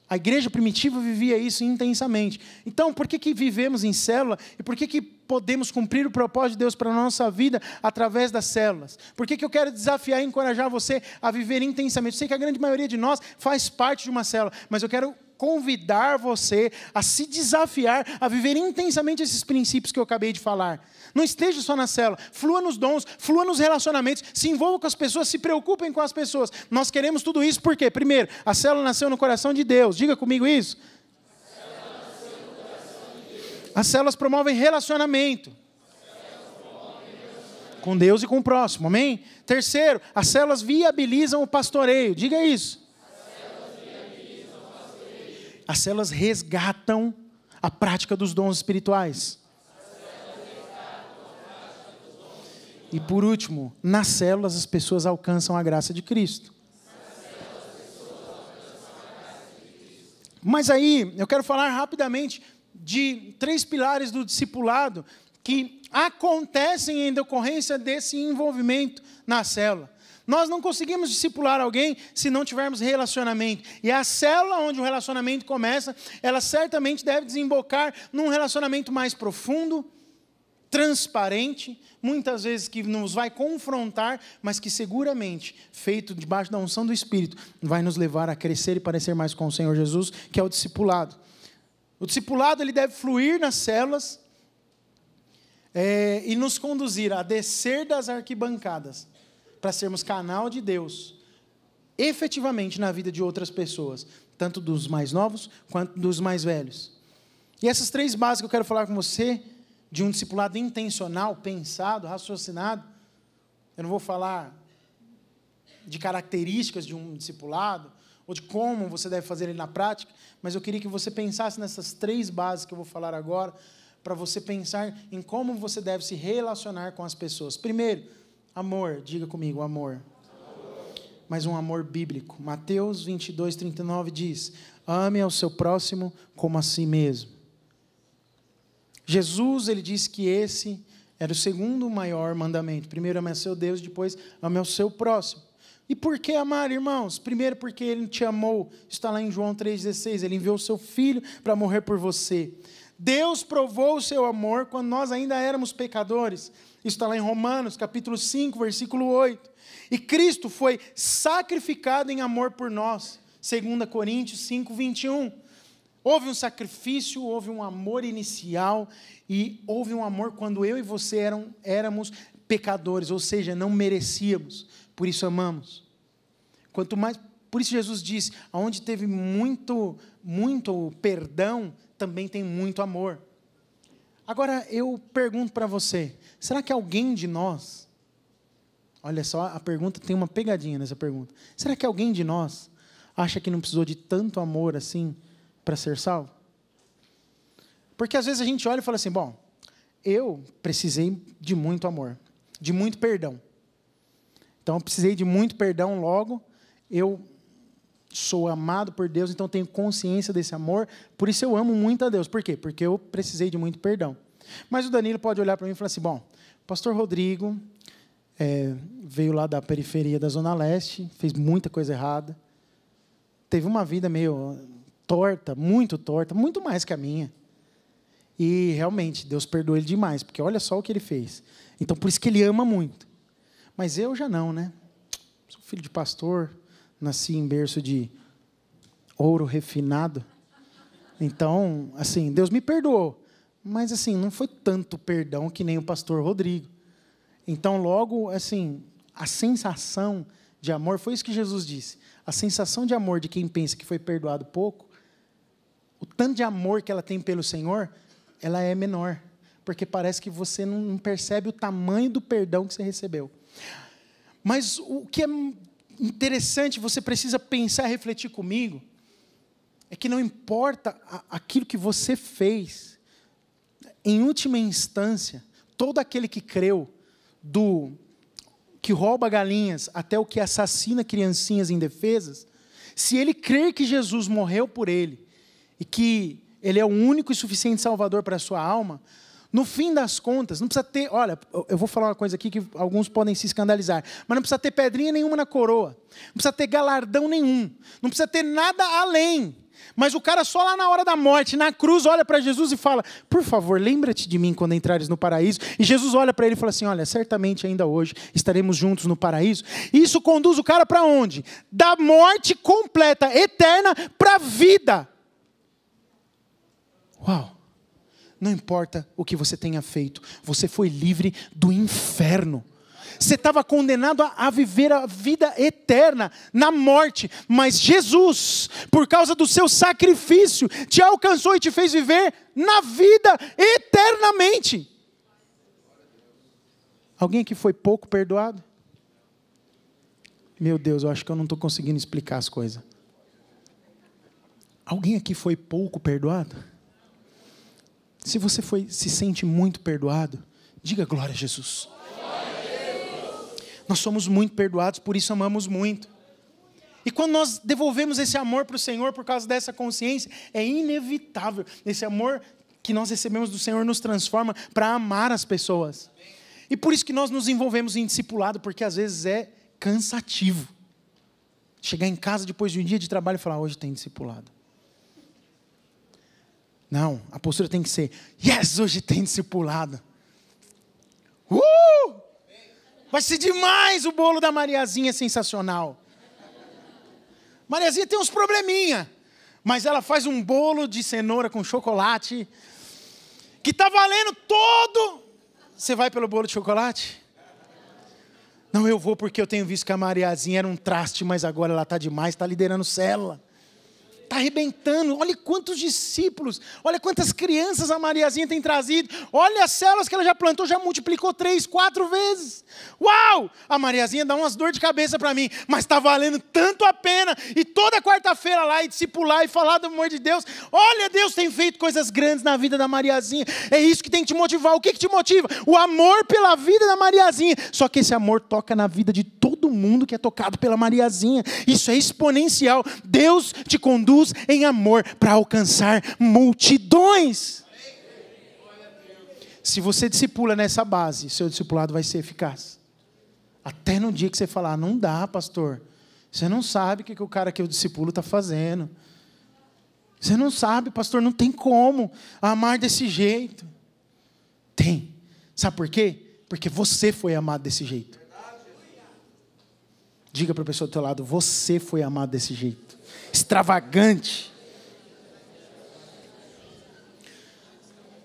A igreja primitiva vivia isso intensamente. Então, por que vivemos em célula? E por que podemos cumprir o propósito de Deus para a nossa vida através das células? Por que eu quero desafiar e encorajar você a viver intensamente? Eu sei que a grande maioria de nós faz parte de uma célula, mas eu quero convidar você a se desafiar a viver intensamente esses princípios que eu acabei de falar. Não esteja só na célula, flua nos dons, flua nos relacionamentos, se envolva com as pessoas, se preocupem com as pessoas. Nós queremos tudo isso por quê? Primeiro, a célula nasceu no coração de Deus. Diga comigo isso. As células promovem relacionamento com Deus e com o próximo, amém? Terceiro, as células viabilizam o pastoreio. Diga isso. As células resgatam a prática dos dons espirituais. E por último, nas células as pessoas alcançam a graça de Cristo. Mas aí, eu quero falar rapidamente de 3 pilares do discipulado que acontecem em decorrência desse envolvimento na célula. Nós não conseguimos discipular alguém se não tivermos relacionamento. E a célula onde o relacionamento começa, ela certamente deve desembocar num relacionamento mais profundo, transparente, muitas vezes que nos vai confrontar, mas que seguramente, feito debaixo da unção do Espírito, vai nos levar a crescer e parecer mais com o Senhor Jesus, que é o discipulado. O discipulado ele deve fluir nas células e nos conduzir a descer das arquibancadas, para sermos canal de Deus, efetivamente na vida de outras pessoas, tanto dos mais novos, quanto dos mais velhos. E essas 3 bases que eu quero falar com você, de um discipulado intencional, pensado, raciocinado, eu não vou falar de características de um discipulado, ou de como você deve fazer ele na prática, mas eu queria que você pensasse nessas 3 bases que eu vou falar agora, para você pensar em como você deve se relacionar com as pessoas. Primeiro, amor, diga comigo, amor. Mas um amor bíblico. Mateus 22:39 diz: ame ao seu próximo como a si mesmo. Jesus, ele disse que esse era o segundo maior mandamento. Primeiro, ame ao seu Deus, depois, ame ao seu próximo. E por que amar, irmãos? Primeiro, porque ele te amou. Está lá em João 3,16. Ele enviou o seu filho para morrer por você. Deus provou o seu amor quando nós ainda éramos pecadores. Isso está lá em Romanos, capítulo 5, versículo 8. E Cristo foi sacrificado em amor por nós. 2 Coríntios 5, 21. Houve um sacrifício, houve um amor inicial e houve um amor quando eu e você éramos pecadores, ou seja, não merecíamos. Por isso amamos. Quanto mais, por isso Jesus disse, aonde teve muito perdão, também tem muito amor. Agora eu pergunto para você, será que alguém de nós, olha só, a pergunta tem uma pegadinha nessa pergunta, será que alguém de nós acha que não precisou de tanto amor assim para ser salvo? Porque às vezes a gente olha e fala assim, bom, eu precisei de muito amor, de muito perdão. Então eu precisei de muito perdão, logo eu sou amado por Deus, então tenho consciência desse amor, por isso eu amo muito a Deus. Por quê? Porque eu precisei de muito perdão. Mas o Danilo pode olhar para mim e falar assim, bom, pastor Rodrigo veio lá da periferia da Zona Leste, fez muita coisa errada, teve uma vida meio torta, muito mais que a minha. E realmente, Deus perdoou ele demais, porque olha só o que ele fez. Então, por isso que ele ama muito. Mas eu já não, né? Sou filho de pastor, nasci em berço de ouro refinado. Então, assim, Deus me perdoou. Mas, assim, não foi tanto perdão que nem o pastor Rodrigo. Então, logo, assim, a sensação de amor, foi isso que Jesus disse. A sensação de amor de quem pensa que foi perdoado pouco, o tanto de amor que ela tem pelo Senhor, ela é menor. Porque parece que você não percebe o tamanho do perdão que você recebeu. Mas o que é interessante, você precisa pensar e refletir comigo, é que não importa aquilo que você fez, em última instância, todo aquele que creu, do que rouba galinhas até o que assassina criancinhas indefesas, se ele crer que Jesus morreu por ele, e que ele é o único e suficiente salvador para a sua alma, no fim das contas, não precisa ter, olha, eu vou falar uma coisa aqui que alguns podem se escandalizar, mas não precisa ter pedrinha nenhuma na coroa, não precisa ter galardão nenhum, não precisa ter nada além, mas o cara só lá na hora da morte, na cruz, olha para Jesus e fala, por favor, lembra-te de mim quando entrares no paraíso, e Jesus olha para ele e fala assim, olha, certamente ainda hoje estaremos juntos no paraíso, e isso conduz o cara para onde? Da morte completa, eterna, para a vida. Uau! Não importa o que você tenha feito, você foi livre do inferno. Você estava condenado a viver a vida eterna, na morte. Mas Jesus, por causa do seu sacrifício, te alcançou e te fez viver na vida eternamente. Alguém aqui foi pouco perdoado? Meu Deus, eu acho que eu não estou conseguindo explicar as coisas. Alguém aqui foi pouco perdoado? Se você se sente muito perdoado, diga glória a Jesus. Glória a Jesus. Nós somos muito perdoados, por isso amamos muito. E quando nós devolvemos esse amor para o Senhor por causa dessa consciência, é inevitável esse amor que nós recebemos do Senhor nos transforma para amar as pessoas. E por isso que nós nos envolvemos em discipulado, porque às vezes é cansativo. Chegar em casa depois de um dia de trabalho e falar, hoje tem discipulado. Não, a postura tem que ser, yes, hoje tem discipulado. Vai ser demais, o bolo da Mariazinha é sensacional. Mariazinha tem uns probleminha, mas ela faz um bolo de cenoura com chocolate, que está valendo todo. Você vai pelo bolo de chocolate? Não, eu vou porque eu tenho visto que a Mariazinha era um traste, mas agora ela está demais, está liderando célula. Está arrebentando, olha quantos discípulos, olha quantas crianças a Mariazinha tem trazido, olha as células que ela já plantou, já multiplicou 3, 4 vezes. Uau! A Mariazinha dá umas dor de cabeça para mim, mas está valendo tanto a pena, e toda quarta-feira lá, e discipular, e falar do amor de Deus. Olha, Deus tem feito coisas grandes na vida da Mariazinha, é isso que tem que te motivar. O que te motiva? O amor pela vida da Mariazinha, só que esse amor toca na vida de todo mundo que é tocado pela Mariazinha, isso é exponencial. Deus te conduz em amor para alcançar multidões. Se você discipula nessa base, seu discipulado vai ser eficaz. Até no dia que você falar, não dá, pastor. Você não sabe o que o cara que eu discipulo está fazendo. Você não sabe, pastor, não tem como amar desse jeito. Tem. Sabe por quê? Porque você foi amado desse jeito. Diga para a pessoa do teu lado, você foi amado desse jeito. Extravagante.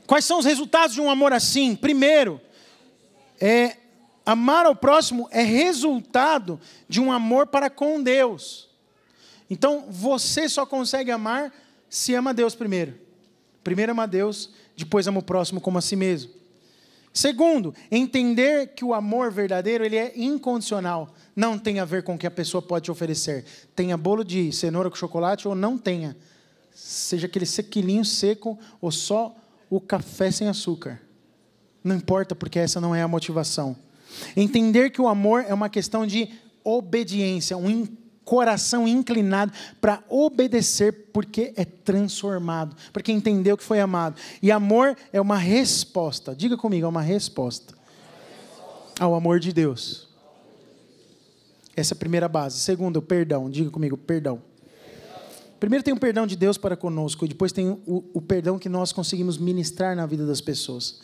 Quais são os resultados de um amor assim? Primeiro, amar ao próximo é resultado de um amor para com Deus. Então, você só consegue amar se ama a Deus primeiro. Primeiro ama a Deus, depois ama o próximo como a si mesmo. Segundo, entender que o amor verdadeiro ele é incondicional. Não tem a ver com o que a pessoa pode te oferecer. Tenha bolo de cenoura com chocolate ou não tenha. Seja aquele sequilinho seco ou só o café sem açúcar. Não importa, porque essa não é a motivação. Entender que o amor é uma questão de obediência, um coração inclinado para obedecer, porque é transformado, porque entendeu que foi amado. E amor é uma resposta, diga comigo, é uma resposta ao amor de Deus. Essa é a primeira base. Segundo, o perdão, diga comigo, perdão. Primeiro tem o perdão de Deus para conosco, e depois tem o perdão que nós conseguimos ministrar na vida das pessoas.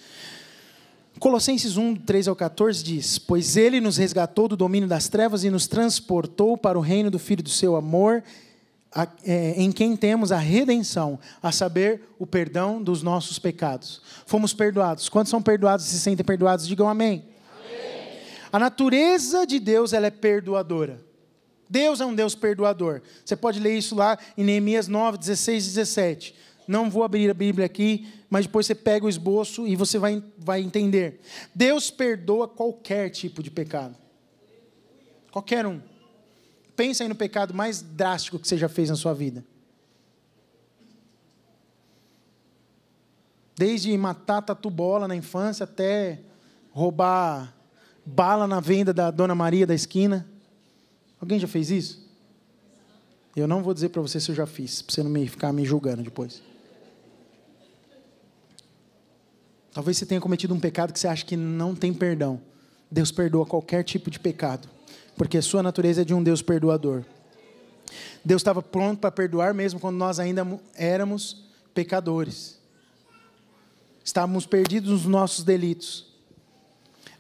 Colossenses 1, 3 ao 14 diz, pois Ele nos resgatou do domínio das trevas e nos transportou para o reino do Filho do seu amor, em quem temos a redenção, a saber, o perdão dos nossos pecados. Fomos perdoados. Quantos são perdoados e se sentem perdoados? Digam amém. Amém. A natureza de Deus, ela é perdoadora. Deus é um Deus perdoador. Você pode ler isso lá em Neemias 9, 16 e 17. Não vou abrir a Bíblia aqui, mas depois você pega o esboço e você vai entender. Deus perdoa qualquer tipo de pecado. Qualquer um. Pensa aí no pecado mais drástico que você já fez na sua vida. Desde matar tatu-bola na infância até roubar bala na venda da Dona Maria da esquina. Alguém já fez isso? Eu não vou dizer para você se eu já fiz, para você não ficar me julgando depois. Talvez você tenha cometido um pecado que você acha que não tem perdão. Deus perdoa qualquer tipo de pecado, porque a sua natureza é de um Deus perdoador. Deus estava pronto para perdoar mesmo quando nós ainda éramos pecadores. Estávamos perdidos nos nossos delitos.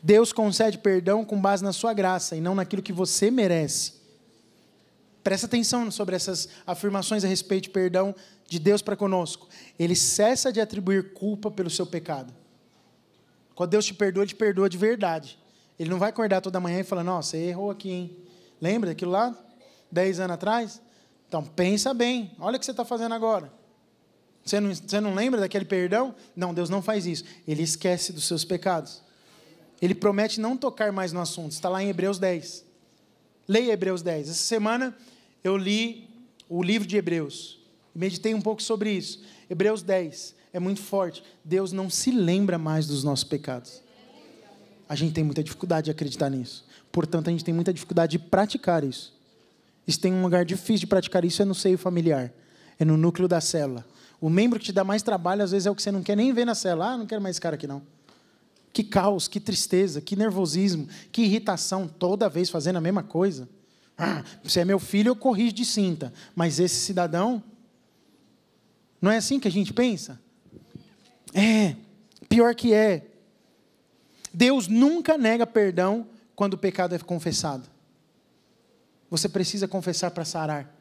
Deus concede perdão com base na sua graça e não naquilo que você merece. Presta atenção sobre essas afirmações a respeito de perdão de Deus para conosco. Ele cessa de atribuir culpa pelo seu pecado. Quando Deus te perdoa, Ele te perdoa de verdade. Ele não vai acordar toda manhã e falar, nossa, você errou aqui, hein? Lembra daquilo lá? 10 anos atrás? Então, pensa bem. Olha o que você está fazendo agora. Você não lembra daquele perdão? Não, Deus não faz isso. Ele esquece dos seus pecados. Ele promete não tocar mais no assunto. Está lá em Hebreus 10. Leia Hebreus 10. Essa semana eu li o livro de Hebreus. Meditei um pouco sobre isso. Hebreus 10 é muito forte. Deus não se lembra mais dos nossos pecados. A gente tem muita dificuldade de acreditar nisso. Portanto, a gente tem muita dificuldade de praticar isso. Se tem um lugar difícil de praticar isso, é no seio familiar. É no núcleo da célula. O membro que te dá mais trabalho, às vezes, é o que você não quer nem ver na cela. Não quero mais esse cara aqui, não. Que caos, que tristeza, que nervosismo, que irritação, toda vez fazendo a mesma coisa. Se é meu filho, eu corrijo de cinta. Mas esse cidadão... Não é assim que a gente pensa? Pior que é. Deus nunca nega perdão quando o pecado é confessado. Você precisa confessar para sarar,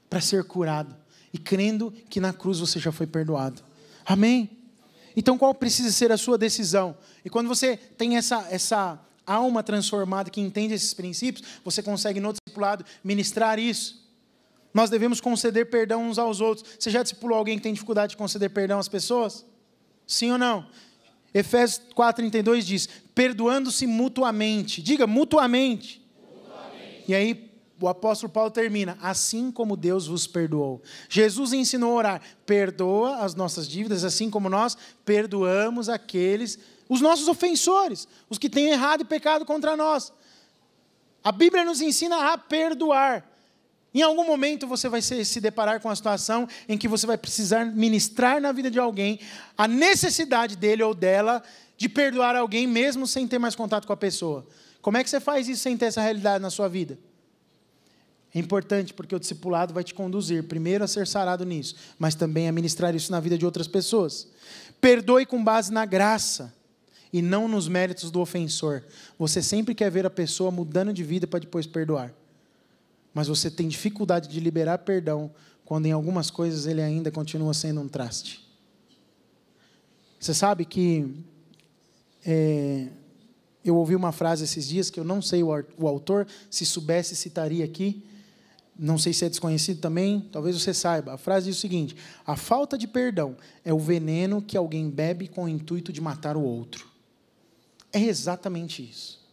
para ser curado. E crendo que na cruz você já foi perdoado. Amém? Então qual precisa ser a sua decisão? E quando você tem essa alma transformada que entende esses princípios, você consegue no discipulado ministrar isso. Nós devemos conceder perdão uns aos outros. Você já discipulou alguém que tem dificuldade de conceder perdão às pessoas? Sim ou não? Efésios 4:32 diz, perdoando-se mutuamente. Diga, mutuamente. E aí o apóstolo Paulo termina, assim como Deus vos perdoou. Jesus ensinou a orar, perdoa as nossas dívidas, assim como nós perdoamos os nossos ofensores, os que têm errado e pecado contra nós. A Bíblia nos ensina a perdoar. Em algum momento você vai se deparar com a situação em que você vai precisar ministrar na vida de alguém a necessidade dele ou dela de perdoar alguém mesmo sem ter mais contato com a pessoa. Como é que você faz isso sem ter essa realidade na sua vida? É importante porque o discipulado vai te conduzir primeiro a ser sarado nisso, mas também a ministrar isso na vida de outras pessoas. Perdoe com base na graça e não nos méritos do ofensor. Você sempre quer ver a pessoa mudando de vida para depois perdoar. Mas você tem dificuldade de liberar perdão quando em algumas coisas ele ainda continua sendo um traste. Você sabe que eu ouvi uma frase esses dias que eu não sei o autor, se soubesse citaria aqui, não sei se é desconhecido também, talvez você saiba. A frase diz o seguinte, a falta de perdão é o veneno que alguém bebe com o intuito de matar o outro. É exatamente isso.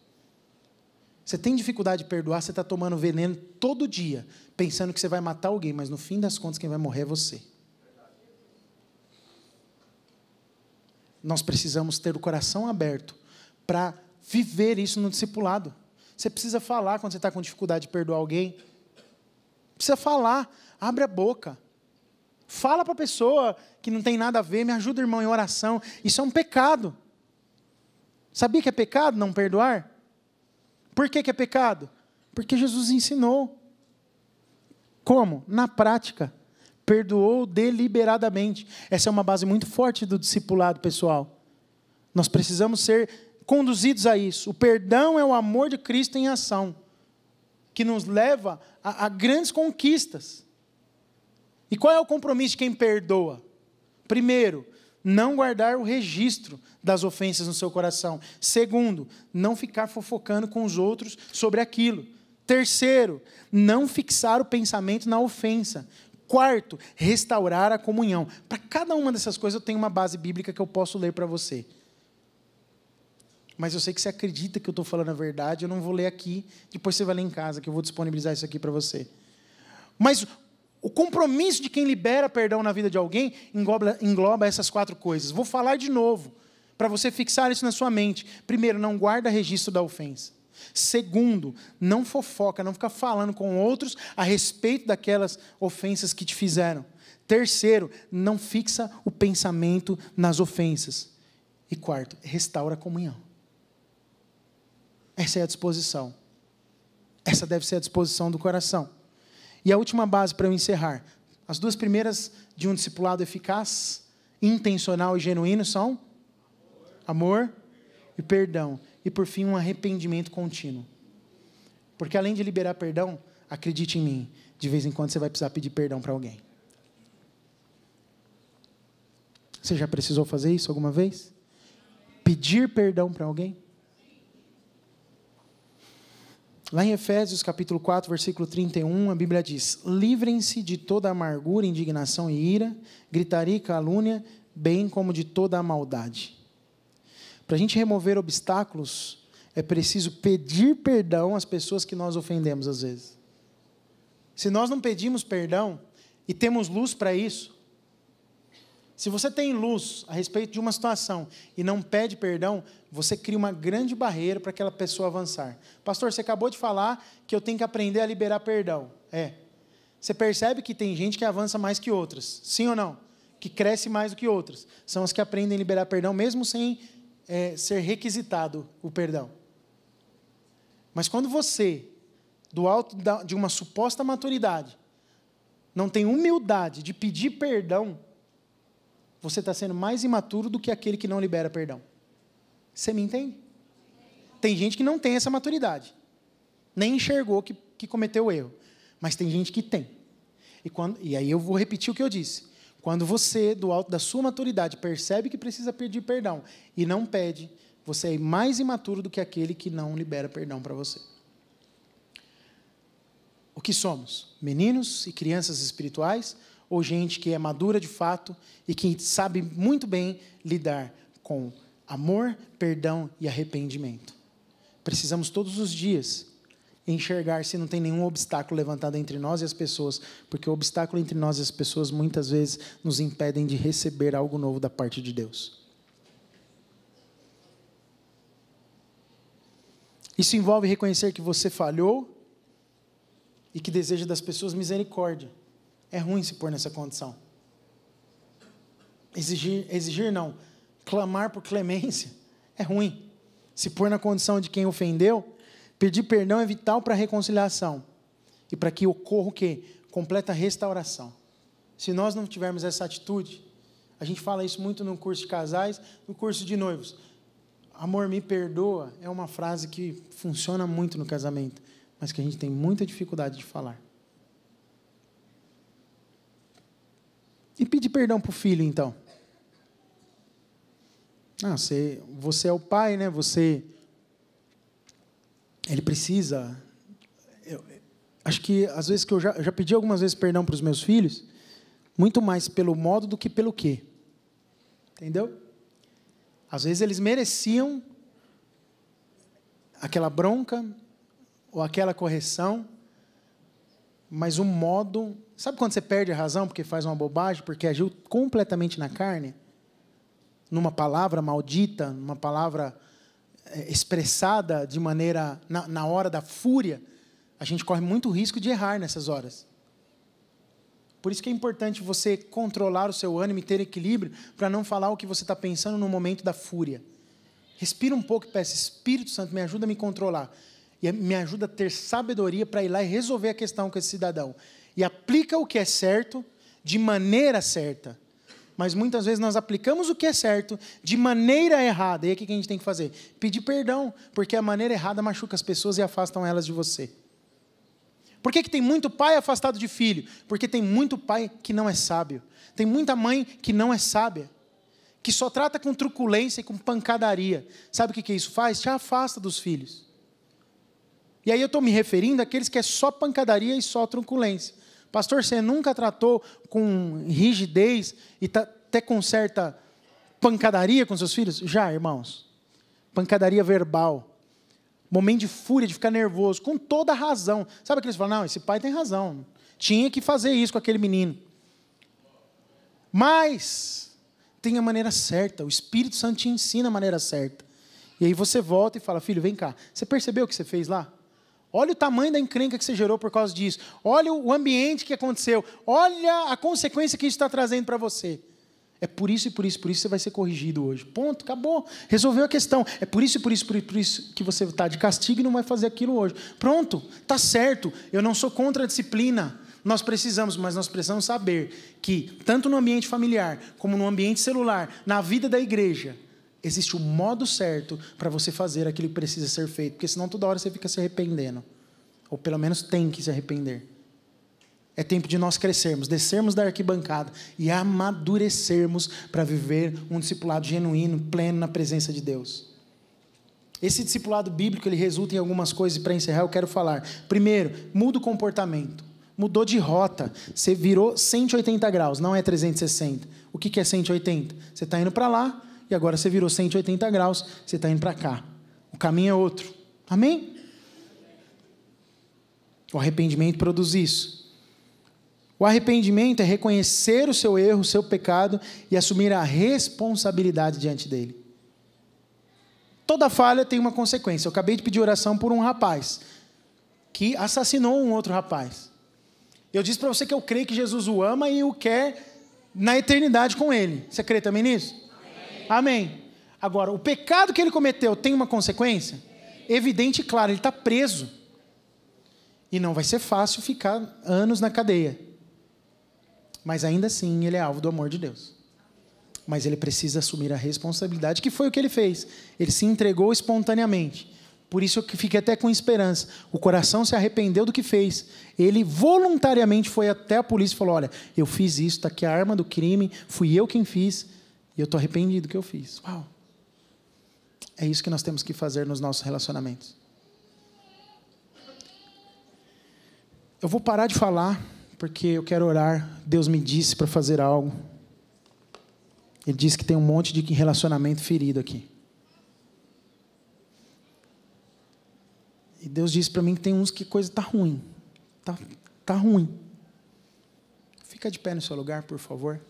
Você tem dificuldade de perdoar, você está tomando veneno todo dia, pensando que você vai matar alguém, mas no fim das contas quem vai morrer é você. Nós precisamos ter o coração aberto para viver isso no discipulado. Você precisa falar quando você está com dificuldade de perdoar alguém. Precisa falar, abre a boca. Fala para a pessoa que não tem nada a ver, me ajuda, irmão, em oração. Isso é um pecado. Sabia que é pecado não perdoar? Por que é pecado? Porque Jesus ensinou. Como? Na prática. Perdoou deliberadamente. Essa é uma base muito forte do discipulado, pessoal. Nós precisamos ser conduzidos a isso. O perdão é o amor de Cristo em ação, que nos leva a grandes conquistas. E qual é o compromisso de quem perdoa? Primeiro, não guardar o registro das ofensas no seu coração. Segundo, não ficar fofocando com os outros sobre aquilo. Terceiro, não fixar o pensamento na ofensa. Quarto, restaurar a comunhão. Para cada uma dessas coisas eu tenho uma base bíblica que eu posso ler para você. Mas eu sei que você acredita que eu estou falando a verdade, eu não vou ler aqui, depois você vai ler em casa, que eu vou disponibilizar isso aqui para você. Mas o compromisso de quem libera perdão na vida de alguém engloba essas 4 coisas. Vou falar de novo, para você fixar isso na sua mente. Primeiro, não guarda registro da ofensa. Segundo, não fofoca, não fica falando com outros a respeito daquelas ofensas que te fizeram. Terceiro, não fixa o pensamento nas ofensas. E quarto, restaura a comunhão. Essa é a disposição. Essa deve ser a disposição do coração. E a última base para eu encerrar. As 2 primeiras de um discipulado eficaz, intencional e genuíno são amor e perdão. E por fim, um arrependimento contínuo. Porque além de liberar perdão, acredite em mim, de vez em quando você vai precisar pedir perdão para alguém. Você já precisou fazer isso alguma vez? Pedir perdão para alguém? Lá em Efésios capítulo 4, versículo 31, a Bíblia diz, livrem-se de toda amargura, indignação e ira, gritaria e calúnia, bem como de toda a maldade. Para a gente remover obstáculos, é preciso pedir perdão às pessoas que nós ofendemos às vezes. Se nós não pedimos perdão, e temos luz para isso, se você tem luz a respeito de uma situação e não pede perdão, você cria uma grande barreira para aquela pessoa avançar. Pastor, você acabou de falar que eu tenho que aprender a liberar perdão. Você percebe que tem gente que avança mais que outras, sim ou não? que crescem mais do que outras. São as que aprendem a liberar perdão, mesmo sem ser requisitado o perdão. Mas quando você, do alto de uma suposta maturidade, não tem humildade de pedir perdão, você está sendo mais imaturo do que aquele que não libera perdão. Você me entende? Tem gente que não tem essa maturidade. Nem enxergou que cometeu o erro. Mas tem gente que tem. E aí eu vou repetir o que eu disse. Quando você, do alto da sua maturidade, percebe que precisa pedir perdão e não pede, você é mais imaturo do que aquele que não libera perdão para você. O que somos? Meninos e crianças espirituais ou gente que é madura de fato e que sabe muito bem lidar com amor, perdão e arrependimento? Precisamos todos os dias enxergar se não tem nenhum obstáculo levantado entre nós e as pessoas, porque o obstáculo entre nós e as pessoas muitas vezes nos impedem de receber algo novo da parte de Deus. Isso envolve reconhecer que você falhou e que deseja das pessoas misericórdia. É ruim se pôr nessa condição. Exigir não, clamar por clemência é ruim. Se pôr na condição de quem ofendeu, pedir perdão é vital para a reconciliação e para que ocorra o quê? Completa restauração. Se nós não tivermos essa atitude, a gente fala isso muito no curso de casais, no curso de noivos. Amor, me perdoa, é uma frase que funciona muito no casamento, mas que a gente tem muita dificuldade de falar. E pedir perdão para o filho, então? Você é o pai, né? Ele precisa... acho que, às vezes, que eu já pedi algumas vezes perdão para os meus filhos, muito mais pelo modo do que pelo quê. Entendeu? Às vezes eles mereciam aquela bronca ou aquela correção, mas o modo... Sabe quando você perde a razão porque faz uma bobagem, porque agiu completamente na carne? Numa palavra maldita, numa palavra expressada de maneira... Na hora da fúria, a gente corre muito risco de errar nessas horas. Por isso que é importante você controlar o seu ânimo e ter equilíbrio para não falar o que você está pensando no momento da fúria. Respira um pouco e peça, Espírito Santo, me ajuda a me controlar. E me ajuda a ter sabedoria para ir lá e resolver a questão com esse cidadão. E aplica o que é certo de maneira certa. Mas muitas vezes nós aplicamos o que é certo de maneira errada. E aí o que a gente tem que fazer? Pedir perdão, porque a maneira errada machuca as pessoas e afastam elas de você. Por que tem muito pai afastado de filho? Porque tem muito pai que não é sábio. Tem muita mãe que não é sábia. Que só trata com truculência e com pancadaria. Sabe o que isso faz? Te afasta dos filhos. E aí eu estou me referindo àqueles que é só pancadaria e só truculência. Pastor, você nunca tratou com rigidez e até com certa pancadaria com seus filhos? Já, irmãos. Pancadaria verbal. Momento de fúria, de ficar nervoso, com toda a razão. Sabe aqueles que falam, não, esse pai tem razão. Tinha que fazer isso com aquele menino. Mas tem a maneira certa. O Espírito Santo te ensina a maneira certa. E aí você volta e fala, filho, vem cá. Você percebeu o que você fez lá? Olha o tamanho da encrenca que você gerou por causa disso. Olha o ambiente que aconteceu. Olha a consequência que isso está trazendo para você. É por isso e por isso você vai ser corrigido hoje. Ponto, acabou. Resolveu a questão. É por isso que você está de castigo e não vai fazer aquilo hoje. Pronto, está certo. Eu não sou contra a disciplina. Mas nós precisamos saber que, tanto no ambiente familiar, como no ambiente celular, na vida da igreja, existe o modo certo para você fazer aquilo que precisa ser feito. Porque senão toda hora você fica se arrependendo. Ou pelo menos tem que se arrepender. É tempo de nós crescermos, descermos da arquibancada e amadurecermos para viver um discipulado genuíno, pleno na presença de Deus. Esse discipulado bíblico, ele resulta em algumas coisas, e para encerrar eu quero falar. Primeiro, muda o comportamento. Mudou de rota. Você virou 180 graus, não é 360. O que é 180? Você está indo para lá e agora você virou 180 graus, você está indo para cá. O caminho é outro. Amém? O arrependimento produz isso. O arrependimento é reconhecer o seu erro, o seu pecado e assumir a responsabilidade diante dele. Toda falha tem uma consequência. Eu acabei de pedir oração por um rapaz que assassinou um outro rapaz. Eu disse para você que eu creio que Jesus o ama e o quer na eternidade com Ele. Você crê também nisso? Amém. Agora, o pecado que ele cometeu tem uma consequência? Evidente e clara, ele está preso. E não vai ser fácil ficar anos na cadeia. Mas ainda assim, ele é alvo do amor de Deus. Mas ele precisa assumir a responsabilidade, que foi o que ele fez. Ele se entregou espontaneamente. Por isso eu fiquei até com esperança. O coração se arrependeu do que fez. Ele voluntariamente foi até a polícia e falou: olha, eu fiz isso, está aqui a arma do crime, fui eu quem fiz, e eu estou arrependido do que eu fiz. Uau! É isso que nós temos que fazer nos nossos relacionamentos. Eu vou parar de falar, porque eu quero orar. Deus me disse para fazer algo. Ele disse que tem um monte de relacionamento ferido aqui. E Deus disse para mim que tem uns que coisa está ruim. Tá ruim. Fica de pé no seu lugar, por favor.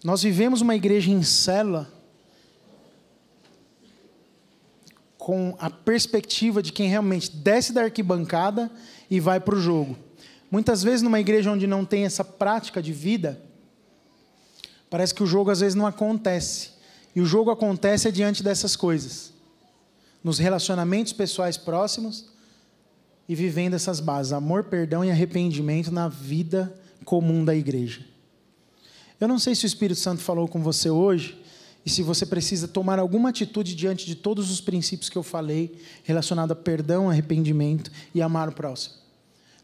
Nós vivemos uma igreja em célula com a perspectiva de quem realmente desce da arquibancada e vai para o jogo. Muitas vezes numa igreja onde não tem essa prática de vida, parece que o jogo às vezes não acontece. E o jogo acontece diante dessas coisas. Nos relacionamentos pessoais próximos e vivendo essas bases. Amor, perdão e arrependimento na vida comum da igreja. Eu não sei se o Espírito Santo falou com você hoje e se você precisa tomar alguma atitude diante de todos os princípios que eu falei, relacionado a perdão, arrependimento e amar o próximo.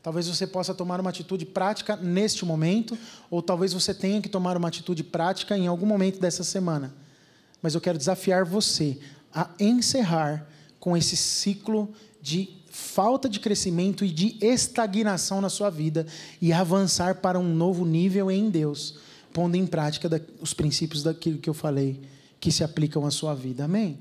Talvez você possa tomar uma atitude prática neste momento, ou talvez você tenha que tomar uma atitude prática em algum momento dessa semana. Mas eu quero desafiar você a encerrar com esse ciclo de falta de crescimento e de estagnação na sua vida e avançar para um novo nível em Deus, pondo em prática os princípios daquilo que eu falei, que se aplicam à sua vida. Amém?